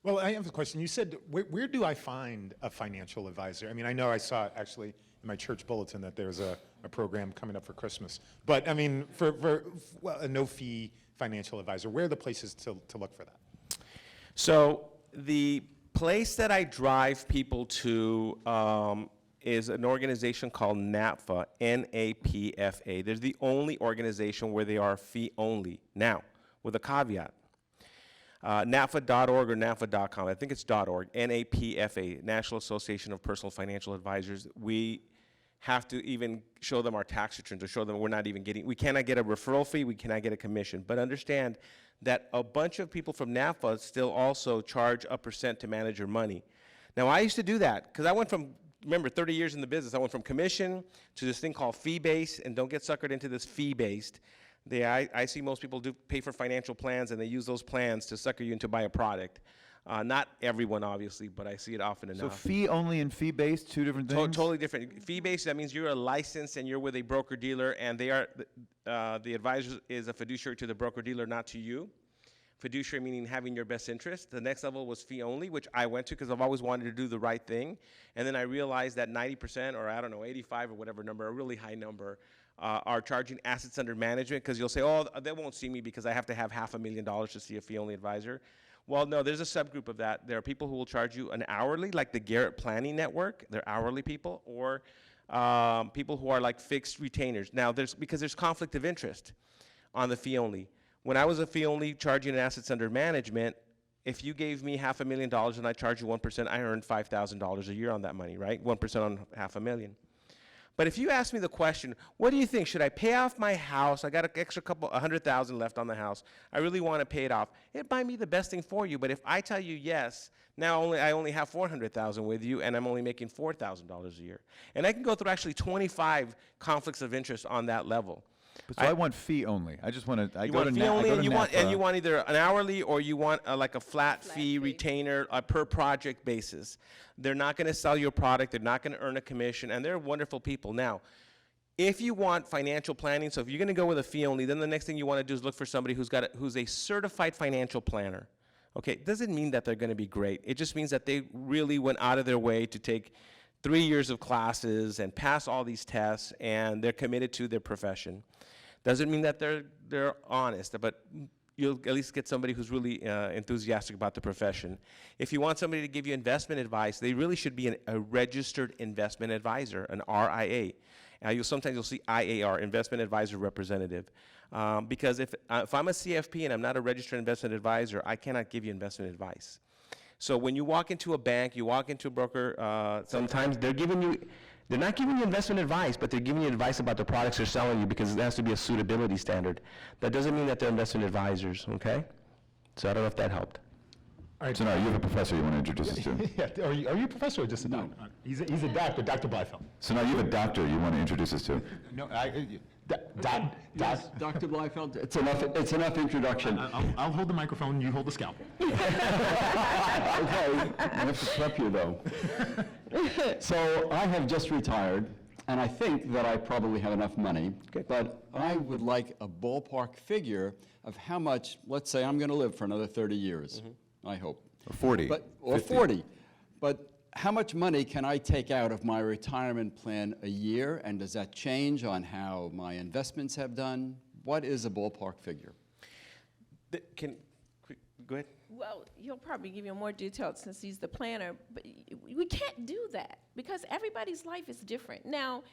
Well, I have a question. You said, where do I find a financial advisor? I mean, I know I saw actually in my church bulletin that there's a program coming up for Christmas. But I mean, for a no-fee financial advisor? Where are the places to look for that? So the place that I drive people to is an organization called NAPFA, N-A-P-F-A. They're the only organization where they are fee only. Now, with a caveat, NAPFA.org or NAPFA.com, I think it's .org, N-A-P-F-A, National Association of Personal Financial Advisors. We have to even show them our tax returns to show them we're not even getting, we cannot get a referral fee, we cannot get a commission. But understand that a bunch of people from NAPFA still also charge a % to manage your money. Now, I used to do that because I went from, remember, 30 years in the business. I went from commission to this thing called fee-based, and don't get suckered into this fee-based. I see most people do pay for financial plans, and they use those plans to sucker you into buy a product. Not everyone, obviously, but I see it often enough. So fee only and fee based, two different things? Totally different. Fee based, that means you're a licensed and you're with a broker dealer, and they are the advisor is a fiduciary to the broker dealer, not to you. Fiduciary meaning having your best interest. The next level was fee only, which I went to because I've always wanted to do the right thing. And then I realized that 90%, or I don't know, 85 or whatever number, a really high number, are charging assets under management, because you'll say, oh, they won't see me because I have to have $500,000 to see a fee only advisor. Well, no, there's a subgroup of that. There are people who will charge you an hourly, like the Garrett Planning Network. They're hourly people, or people who are like fixed retainers. Now, because there's conflict of interest on the fee only. When I was a fee only charging assets under management, if you gave me $500,000 and I charge you 1%, I earned $5,000 a year on that money, right? 1% on $500,000. But if you ask me the question, what do you think? Should I pay off my house? I got an extra $100,000 left on the house. I really want to pay it off. It might be the best thing for you, but if I tell you yes, now I only have $400,000 with you, and I'm only making $4,000 a year. And I can go through actually 25 conflicts of interest on that level. So I want fee only. I just want to. You want fee only, and you want either an hourly or you want like a flat fee retainer per project basis. They're not going to sell you a product. They're not going to earn a commission, and they're wonderful people. Now, if you want financial planning, so if you're going to go with a fee only, then the next thing you want to do is look for somebody who's a certified financial planner. Okay, it doesn't mean that they're going to be great. It just means that they really went out of their way to take 3 years of classes and pass all these tests, and they're committed to their profession. Doesn't mean that they're honest, but you'll at least get somebody who's really enthusiastic about the profession. If you want somebody to give you investment advice, they really should be a registered investment advisor, an RIA. Sometimes you'll see IAR, investment advisor representative. Because if I'm a CFP and I'm not a registered investment advisor, I cannot give you investment advice. So when you walk into a bank, you walk into a broker, sometimes they're not giving you investment advice, but they're giving you advice about the products they're selling you, because there has to be a suitability standard. That doesn't mean that they're investment advisors, okay? So I don't know if that helped. All right. So now you have a professor you want to introduce us to. Yeah. Are you a professor or just a doctor? He's a doctor, Dr. Bleifeld. So now you have a doctor you want to introduce us to. No, Yes, Dr. Bleifeld, it's enough introduction. I'll hold the microphone, you hold the scalpel. Okay, I have to prep you though. So I have just retired, and I think that I probably have enough money, but I would like a ballpark figure of how much, let's say I'm going to live for another 30 years, I hope. Or 40. Or 40. But how much money can I take out of my retirement plan a year, and does that change on how my investments have done? What is a ballpark figure? Go ahead. Well, he'll probably give you more detail since he's the planner, but we can't do that because everybody's life is different. Now,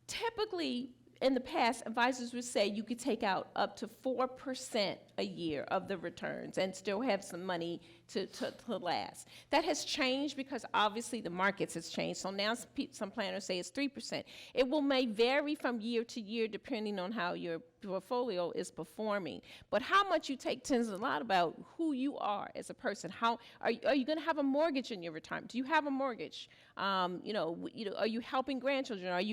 typically, in the past, advisors would say you could take out up to 4% a year of the returns and still have some money to last. That has changed because obviously the markets has changed. So now some planners say it's 3%. It may vary from year to year depending on how your portfolio is performing. But how much you take tells a lot about who you are as a person. How are you going to have a mortgage in your retirement? Do you have a mortgage? Are you helping grandchildren? Are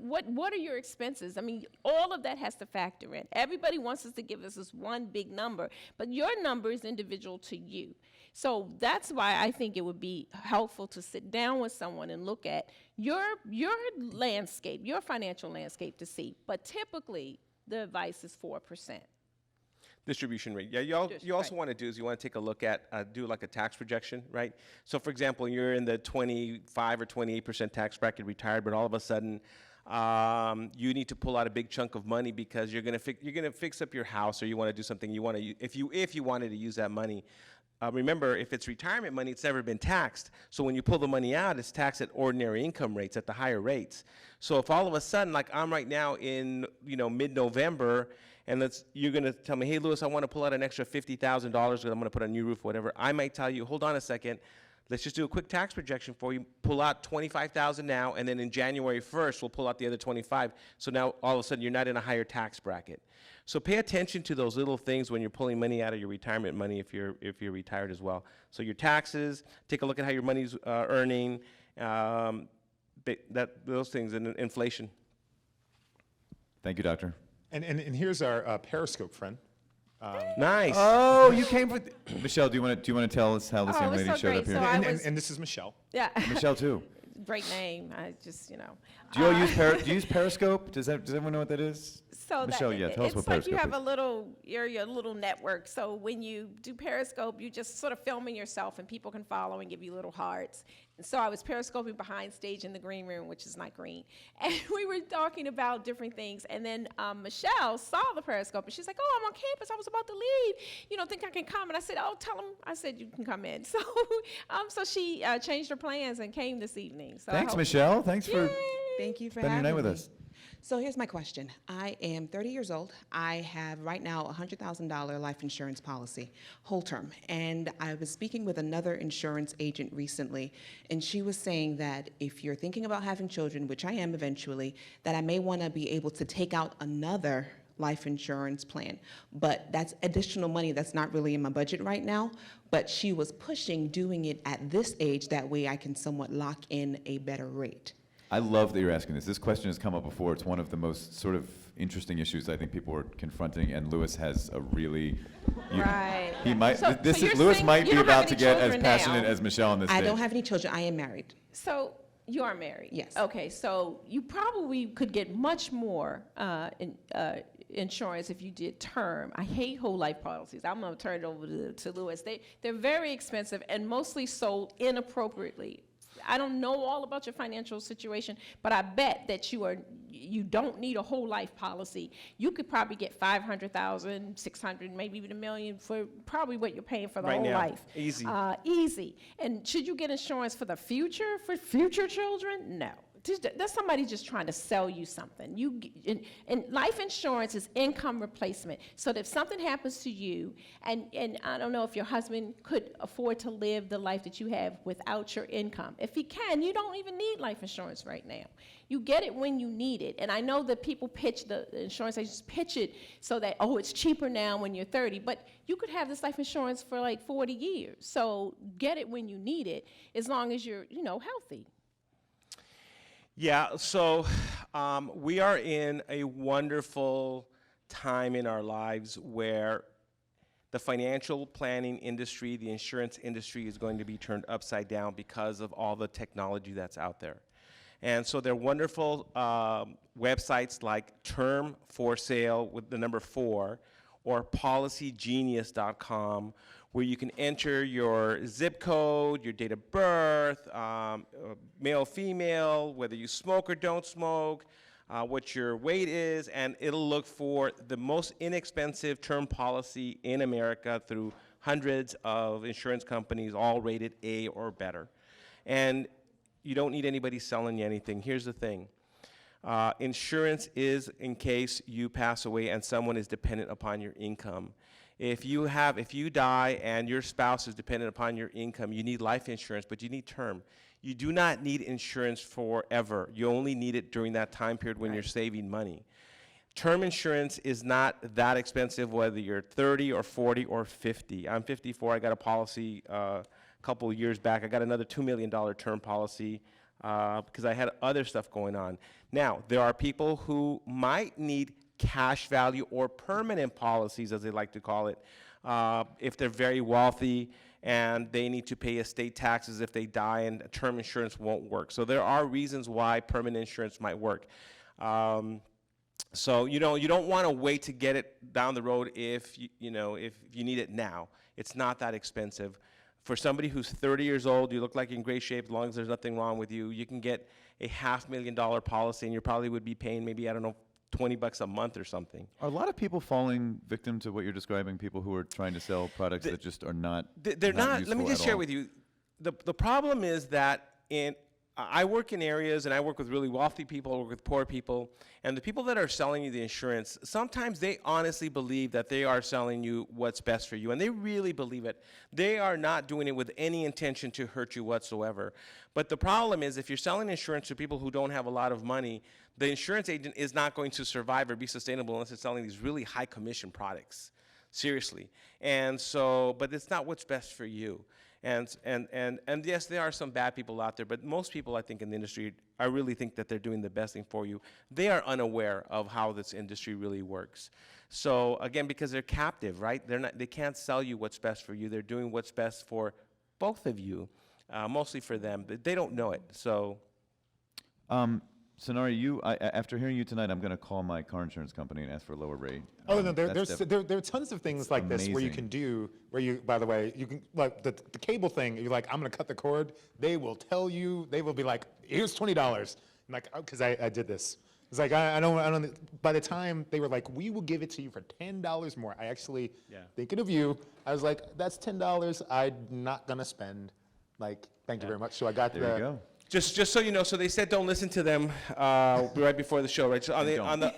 what are your expenses? I mean, all of that has to factor in. Everybody wants us to give us this one big number, but your number is individual to you. So that's why I think it would be helpful to sit down with someone and look at your landscape, your financial landscape to see. But typically, the advice is 4%. Distribution rate. Yeah, you also want to do is you want to take a look at, do like a tax projection, right? So for example, you're in the 25 or 28% tax bracket, retired, but all of a sudden You need to pull out a big chunk of money because you're gonna fix up your house, or you want to do something. You want to if you wanted to use that money. Remember, if it's retirement money, it's never been taxed. So when you pull the money out, it's taxed at ordinary income rates, at the higher rates. So if all of a sudden, like I'm right now in mid-November, and you're going to tell me, hey, Louis, I want to pull out an extra $50,000 because I'm going to put a new roof, whatever. I might tell you, hold on a second. Let's just do a quick tax projection for you. Pull out $25,000 now, and then in January 1st, we'll pull out the other $25,000. So now all of a sudden, you're not in a higher tax bracket. So pay attention to those little things when you're pulling money out of your retirement money if you're retired as well. So your taxes, take a look at how your money's earning, those things, and inflation. Thank you, Doctor. And here's our Periscope friend. Nice. Oh, you came with Michelle. Do you want to tell us how this young lady so showed up great. here? So and this is Michelle. Yeah. Michelle too. Great name. I just, Do you all use do you use Periscope? Does everyone know what that is? So Michelle, that, yeah, tell us it's what like Periscope you have is. a little, you're your little network. So when you do Periscope, you just sort of filming yourself, and people can follow and give you little hearts. And so I was Periscoping behind stage in the green room, which is not green, and we were talking about different things. And then Michelle saw the Periscope, and she's like, "Oh, I'm on campus. I was about to leave. Think I can come?" And I said, "Oh, tell them." I said, "You can come in." So, so she changed her plans and came this evening. So Thanks, Michelle. Thanks for Thank you for spending the night having with me. us. So here's my question. I am 30 years old. I have right now a $100,000 life insurance policy, whole term. And I was speaking with another insurance agent recently, and she was saying that if you're thinking about having children, which I am eventually, that I may want to be able to take out another life insurance plan. But that's additional money that's not really in my budget right now. But she was pushing doing it at this age. That way I can somewhat lock in a better rate. I love that you're asking this. This question has come up before. It's one of the most sort of interesting issues I think people are confronting, and Lewis has a really right. He might. So Lewis saying might you be don't have about to any get as children passionate now. as Michelle on this I stage. don't have any children. I am married. So you are married? Yes. Okay, so you probably could get much more insurance if you did term. I hate whole life policies. I'm going to turn it over to Lewis. They're very expensive and mostly sold inappropriately. I don't know all about your financial situation, but I bet that you don't need a whole life policy. You could probably get $500,000, $600,000, maybe even $1 million for probably what you're paying for the Right whole now. life. Easy. Easy. And should you get insurance for the future, for future children? No. That's somebody just trying to sell you something. And life insurance is income replacement. So that if something happens to you, and I don't know if your husband could afford to live the life that you have without your income. If he can, you don't even need life insurance right now. You get it when you need it. And I know that people pitch, the insurance agents pitch it so that, oh, it's cheaper now when you're 30. But you could have this life insurance for like 40 years. So get it when you need it, as long as you're, healthy. Yeah, so we are in a wonderful time in our lives where the financial planning industry, the insurance industry is going to be turned upside down because of all the technology that's out there. And so there are wonderful websites like Term for Sale with the number 4 or policygenius.com, where you can enter your zip code, your date of birth, male, female, whether you smoke or don't smoke, what your weight is, and it'll look for the most inexpensive term policy in America through hundreds of insurance companies, all rated A or better. And you don't need anybody selling you anything. Here's the thing. Insurance is in case you pass away and someone is dependent upon your income. If you die and your spouse is dependent upon your income, you need life insurance, but you need term. You do not need insurance forever. You only need it during that time period when you're saving money. Term insurance is not that expensive whether you're 30 or 40 or 50. I'm 54. I got a policy a couple of years back. I got another $2 million term policy because I had other stuff going on. Now, there are people who might need cash value or permanent policies, as they like to call it, if they're very wealthy and they need to pay estate taxes if they die, and term insurance won't work. So there are reasons why permanent insurance might work. So you don't want to wait to get it down the road if you need it now. It's not that expensive. For somebody who's 30 years old, you look like you're in great shape, as long as there's nothing wrong with you, you can get a $500,000 policy, and you probably would be paying maybe, I don't know, $20 a month or something. Are a lot of people falling victim to what you're describing? People who are trying to sell products that just are not. They're not. Let me useful just at share all? with you. The problem is that I work in areas, and I work with really wealthy people, I work with poor people, and the people that are selling you the insurance, sometimes they honestly believe that they are selling you what's best for you, and they really believe it. They are not doing it with any intention to hurt you whatsoever. But the problem is, if you're selling insurance to people who don't have a lot of money, the insurance agent is not going to survive or be sustainable unless it's selling these really high commission products. Seriously. And so, but it's not what's best for you. And yes, there are some bad people out there, but most people, I think, in the industry, I really think that they're doing the best thing for you. They are unaware of how this industry really works. So again, because they're captive, right? They can't sell you what's best for you. They're doing what's best for both of you, mostly for them, but they don't know it. So. Sonari, after hearing you tonight, I'm going to call my car insurance company and ask for a lower rate. Oh no, there are tons of things like this where you amazing. can do, where you, by the way, you can, like the cable thing, you're like, I'm gonna cut the cord, they will tell you, they will be like, here's $20. I'm like, oh, cause I did this. It's like, I don't, by the time they were like, we will give it to you for $10 more, I actually, thinking of you, I was like, that's $10 I'm not gonna spend, like, thank you very much. So I got There you go. Just so you know, so they said don't listen to them right before the show, right? So on the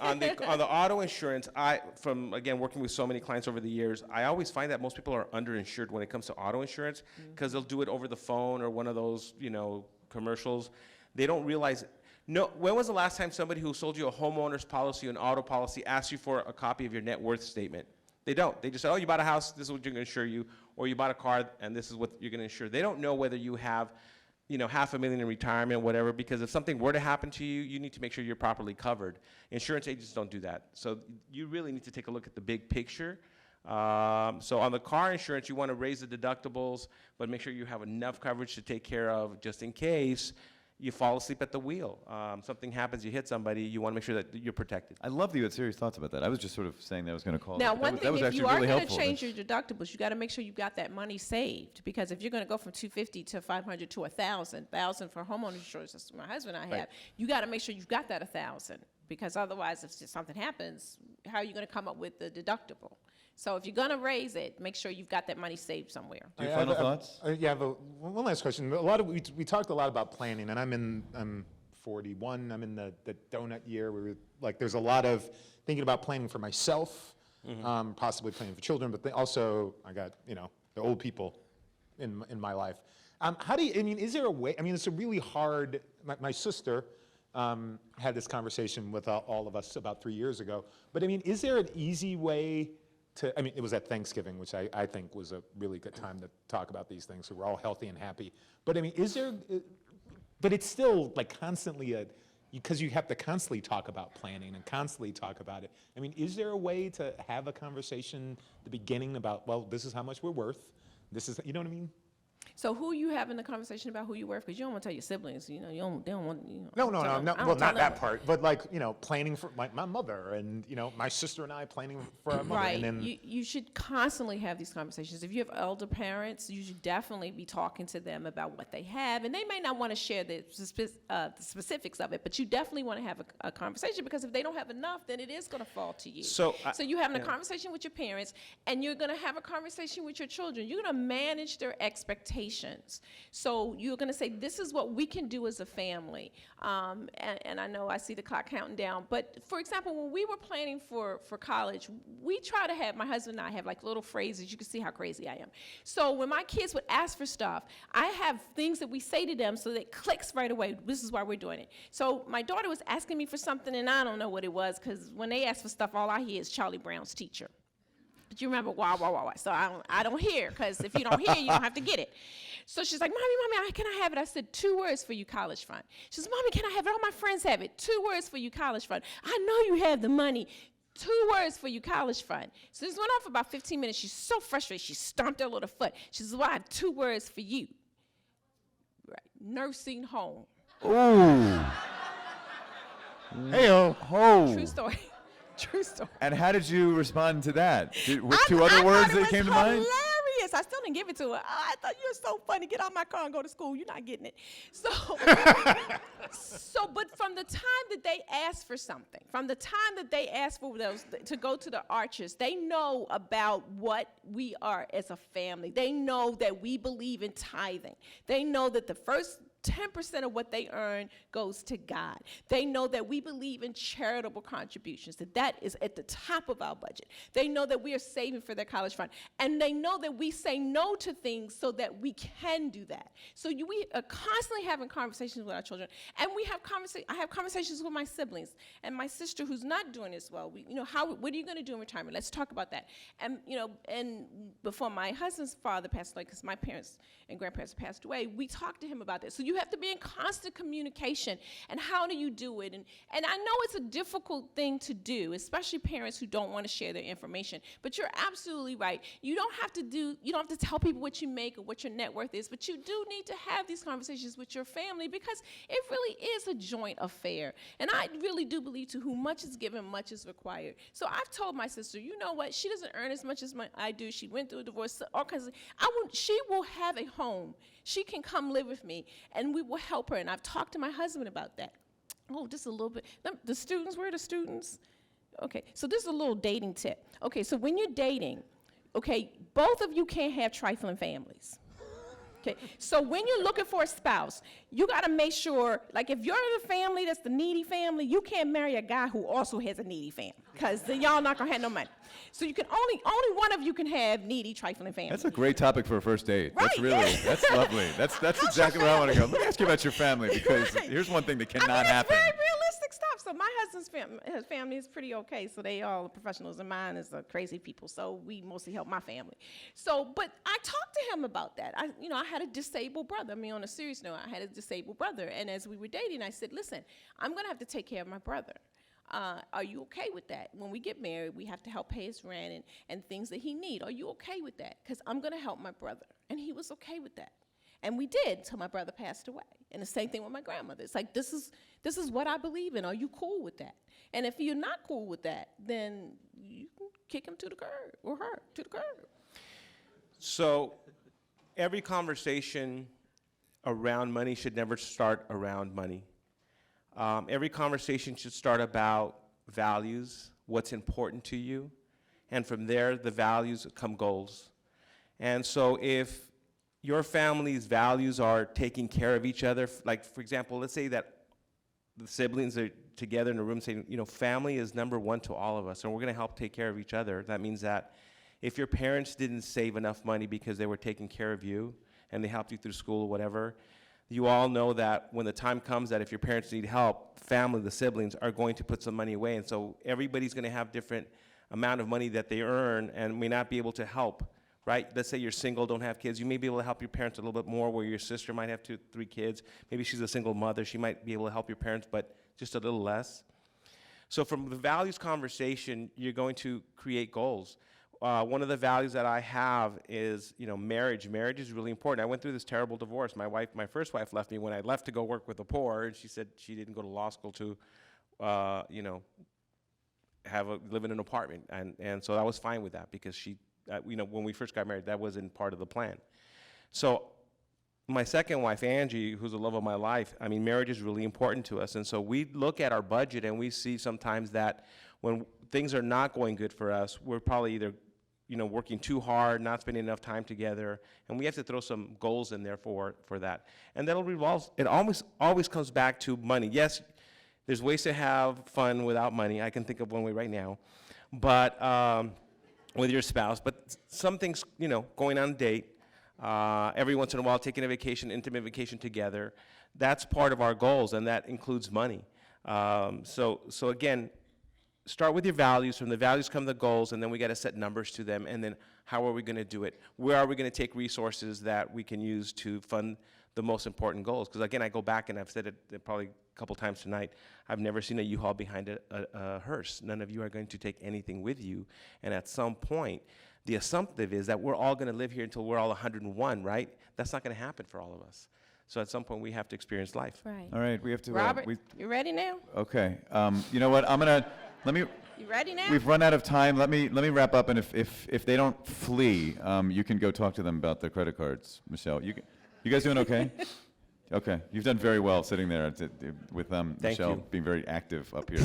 auto insurance, from again working with so many clients over the years, I always find that most people are underinsured when it comes to auto insurance because they'll do it over the phone or one of those commercials. They don't realize. No, when was the last time somebody who sold you a homeowner's policy or an auto policy asked you for a copy of your net worth statement? They don't. They just say, oh, you bought a house, this is what you're going to insure you, or you bought a car, and this is what you're going to insure. They don't know whether you have $500,000 in retirement, whatever, because if something were to happen to you, you need to make sure you're properly covered. Insurance agents don't do that. So you really need to take a look at the big picture. So on the car insurance, you want to raise the deductibles, but make sure you have enough coverage to take care of just in case you fall asleep at the wheel. Something happens, you hit somebody, you want to make sure that you're protected. I love that you had serious thoughts about that. I was just sort of saying that I was going to call. Now, it. one that thing, was if actually you are really going to helpful. change your deductibles, you got to make sure you've got that money saved. Because if you're going to go from $250 to $500 to $1,000 for homeowner insurance, that's what my husband and I have, you got to make sure you've got that $1,000. Because otherwise, if something happens, how are you going to come up with the deductible? So if you're going to raise it, make sure you've got that money saved somewhere. Do you have final thoughts? Yeah, I have one last question. We talked a lot about planning, and I'm 41. I'm in the donut year. There's a lot of thinking about planning for myself, possibly planning for children, but also I got the old people in my life. Is there a way? It's a really hard. My sister had this conversation with all of us about 3 years ago. But is there an easy way to? It was at Thanksgiving, which I think was a really good time to talk about these things. So we're all healthy and happy. But is there? But it's still constantly because you have to constantly talk about planning and constantly talk about it. Is there a way to have a conversation at the beginning about, well, this is how much we're worth. This is, you know what I mean? So who you having the conversation about who you worth? Because you don't want to tell your siblings, they don't want. No, well, not that part, but planning for my mother and my sister and I planning for our mother. Right. And then You should constantly have these conversations. If you have elder parents, you should definitely be talking to them about what they have, and they may not want to share the specifics of it, but you definitely want to have a conversation, because if they don't have enough, then it is going to fall to you. So you're having a conversation with your parents, and you're going to have a conversation with your children. You're going to manage their expectations. So you're going to say, this is what we can do as a family. And I know I see the clock counting down, but for example, when we were planning for college, we try to have, my husband and I have little phrases. You can see how crazy I am. So when my kids would ask for stuff, I have things that we say to them so that it clicks right away. This is why we're doing it. So my daughter was asking me for something, and I don't know what it was, because when they ask for stuff, all I hear is Charlie Brown's Teacher. But you remember, wah, wah, wah, wah. So I don't hear, because if you don't hear, you don't have to get it. So she's like, Mommy, can I have it? I said, 2 words for you, college fund. She says, Mommy, can I have it? All my friends have it. 2 words for you, college fund. I know you have the money. 2 words for you, college fund. So this went on for about 15 minutes. She's so frustrated. She stomped her little foot. She says, well, I have 2 words for you. Right. Nursing home. Ooh. Hey-o. Oh. True story. True story. And how did you respond to that? Were 2 other words that came to mind? Hilarious. I still didn't give it to her. Oh, I thought you were so funny. Get out my car and go to school. You're not getting it. So, but from the time that they ask for something, from the time that they ask for those to go to the Arches, they know about what we are as a family. They know that we believe in tithing. They know that the first 10% of what they earn goes to God. They know that we believe in charitable contributions, that is at the top of our budget. They know that we are saving for their college fund. And they know that we say no to things so that we can do that. So we are constantly having conversations with our children. And I have conversations with my siblings and my sister who's not doing as well. What are you going to do in retirement? Let's talk about that. And, and before my husband's father passed away, because my parents and grandparents passed away, we talked to him about this. So you have to be in constant communication. And how do you do it? And I know it's a difficult thing to do, especially parents who don't want to share their information. But you're absolutely right. You don't have to tell people what you make or what your net worth is, but you do need to have these conversations with your family because it really is a joint affair. And I really do believe to whom much is given, much is required. So I've told my sister, you know what? She doesn't earn as much as I do. She went through a divorce, all kinds of. She will have a home. She can come live with me, and we will help her. And I've talked to my husband about that. Oh, just a little bit. The students, where are the students? Okay, so this is a little dating tip. Okay, so when you're dating, okay, both of you can't have trifling families. Okay, so when you're looking for a spouse, you got to make sure, like if you're in a family that's the needy family, you can't marry a guy who also has a needy family, because then y'all not gonna have no money. So you can only one of you can have needy, trifling families. That's a great topic for a first date. Right, That's really, that's lovely. That's exactly where I want to go. Let me ask you about your family, because here's one thing that cannot happen. It's very realistic stuff. So my husband's his family is pretty okay. So they all professionals, and mine is crazy people. So we mostly help my family. So, but I talked to him about that. I had a disabled brother. I mean, on a serious note, I had a disabled brother. And as we were dating, I said, listen, I'm going to have to take care of my brother. Are you okay with that? When we get married, we have to help pay his rent and things that he needs. Are you okay with that? Because I'm going to help my brother. And he was okay with that. And we did until my brother passed away. And the same thing with my grandmother. It's like, this is what I believe in. Are you cool with that? And if you're not cool with that, then you can kick him to the curb, or her to the curb. So every conversation around money should never start around money. Every conversation should start about values, what's important to you, and from there, the values come goals. And so if your family's values are taking care of each other, like for example, let's say that the siblings are together in a room saying, family is number one to all of us, and we're gonna help take care of each other. That means that if your parents didn't save enough money because they were taking care of you, and they helped you through school or whatever, you all know that when the time comes that if your parents need help, family, the siblings, are going to put some money away. And so everybody's going to have different amount of money that they earn and may not be able to help, right? Let's say you're single, don't have kids. You may be able to help your parents a little bit more, where your sister might have 2, 3 kids. Maybe she's a single mother. She might be able to help your parents, but just a little less. So from the values conversation, you're going to create goals. One of the values that I have is, marriage. Marriage is really important. I went through this terrible divorce. My first wife left me when I left to go work with the poor, and she said she didn't go to law school to, live in an apartment. And so I was fine with that, because she, when we first got married, that wasn't part of the plan. So my second wife, Angie, who's the love of my life, marriage is really important to us. And so we look at our budget and we see sometimes that when things are not going good for us, we're probably either working too hard, not spending enough time together, and we have to throw some goals in there for that. And that'll revolve, it always comes back to money. Yes, there's ways to have fun without money. I can think of one way right now, but with your spouse. But some things, going on a date, every once in a while taking a vacation, intimate vacation together, that's part of our goals, and that includes money. So again, start with your values. From the values come the goals, and then we got to set numbers to them, and then how are we going to do it? Where are we going to take resources that we can use to fund the most important goals? Because again, I go back, and I've said it probably a couple times tonight, I've never seen a U-Haul behind a hearse. None of you are going to take anything with you, and at some point, the assumptive is that we're all going to live here until we're all 101, right? That's not going to happen for all of us. So at some point, we have to experience life. Right. All right, we have to. Robert, you ready now? Okay. You know what? I'm gonna Let me. You ready now? We've run out of time. Let me wrap up, and if they don't flee, you can go talk to them about their credit cards, Michelle. You guys doing okay? Okay, you've done very well sitting there with Michelle you. being very active up here.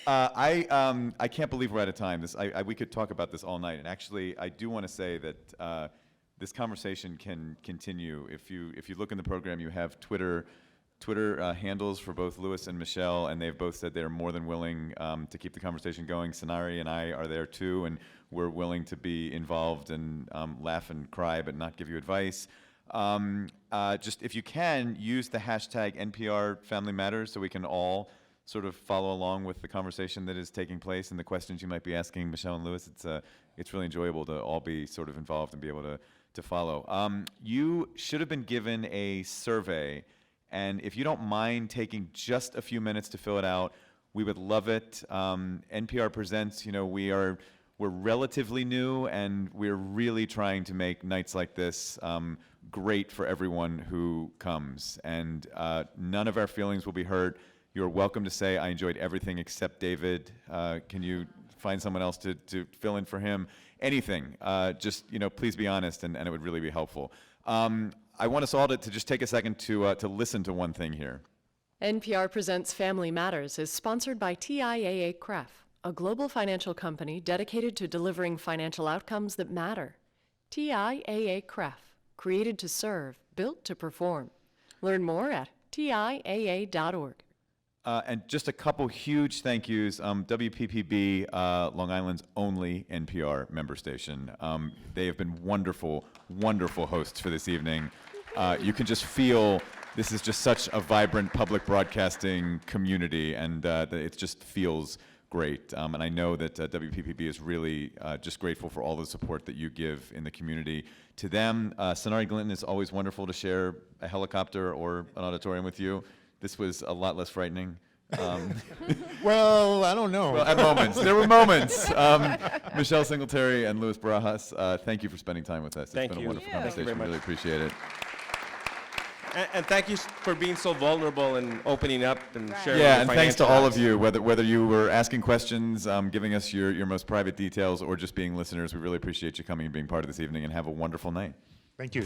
I can't believe we're out of time. We could talk about this all night, and actually, I do want to say that this conversation can continue. If you look in the program, you have Twitter handles for both Louis and Michelle, and they've both said they're more than willing to keep the conversation going. Sanari and I are there too, and we're willing to be involved and laugh and cry, but not give you advice. Just if you can, use the hashtag NPR Family Matters so we can all sort of follow along with the conversation that is taking place and the questions you might be asking Michelle and Louis. It's really enjoyable to all be sort of involved and be able to follow. You should have been given a survey, and if you don't mind taking just a few minutes to fill it out, we would love it. NPR Presents, we're relatively new, and we're really trying to make nights like this great for everyone who comes. And none of our feelings will be hurt. You're welcome to say, I enjoyed everything except David. Can you find someone else to fill in for him? Anything. Just, please be honest, and it would really be helpful. I want us all to just take a second to listen to one thing here. NPR Presents Family Matters is sponsored by TIAA-CREF, a global financial company dedicated to delivering financial outcomes that matter. TIAA-CREF, created to serve, built to perform. Learn more at TIAA.org. And just a couple huge thank yous. WPPB, Long Island's only NPR member station. They have been wonderful, wonderful hosts for this evening. You can just feel this is just such a vibrant public broadcasting community, and it just feels great. And I know that WPPB is really just grateful for all the support that you give in the community. To them, Sonari Glinton, is always wonderful to share a helicopter or an auditorium with you. This was a lot less frightening. Well, I don't know. Well, at moments. There were moments. Michelle Singletary and Louis Barajas, thank you for spending time with us. It's been a wonderful conversation. Thank you very Really much. appreciate it. And thank you for being so vulnerable and opening up and sharing. Yeah, your and thanks to financial all lives. of you, whether you were asking questions, giving us your most private details, or just being listeners. We really appreciate you coming and being part of this evening, and have a wonderful night. Thank you.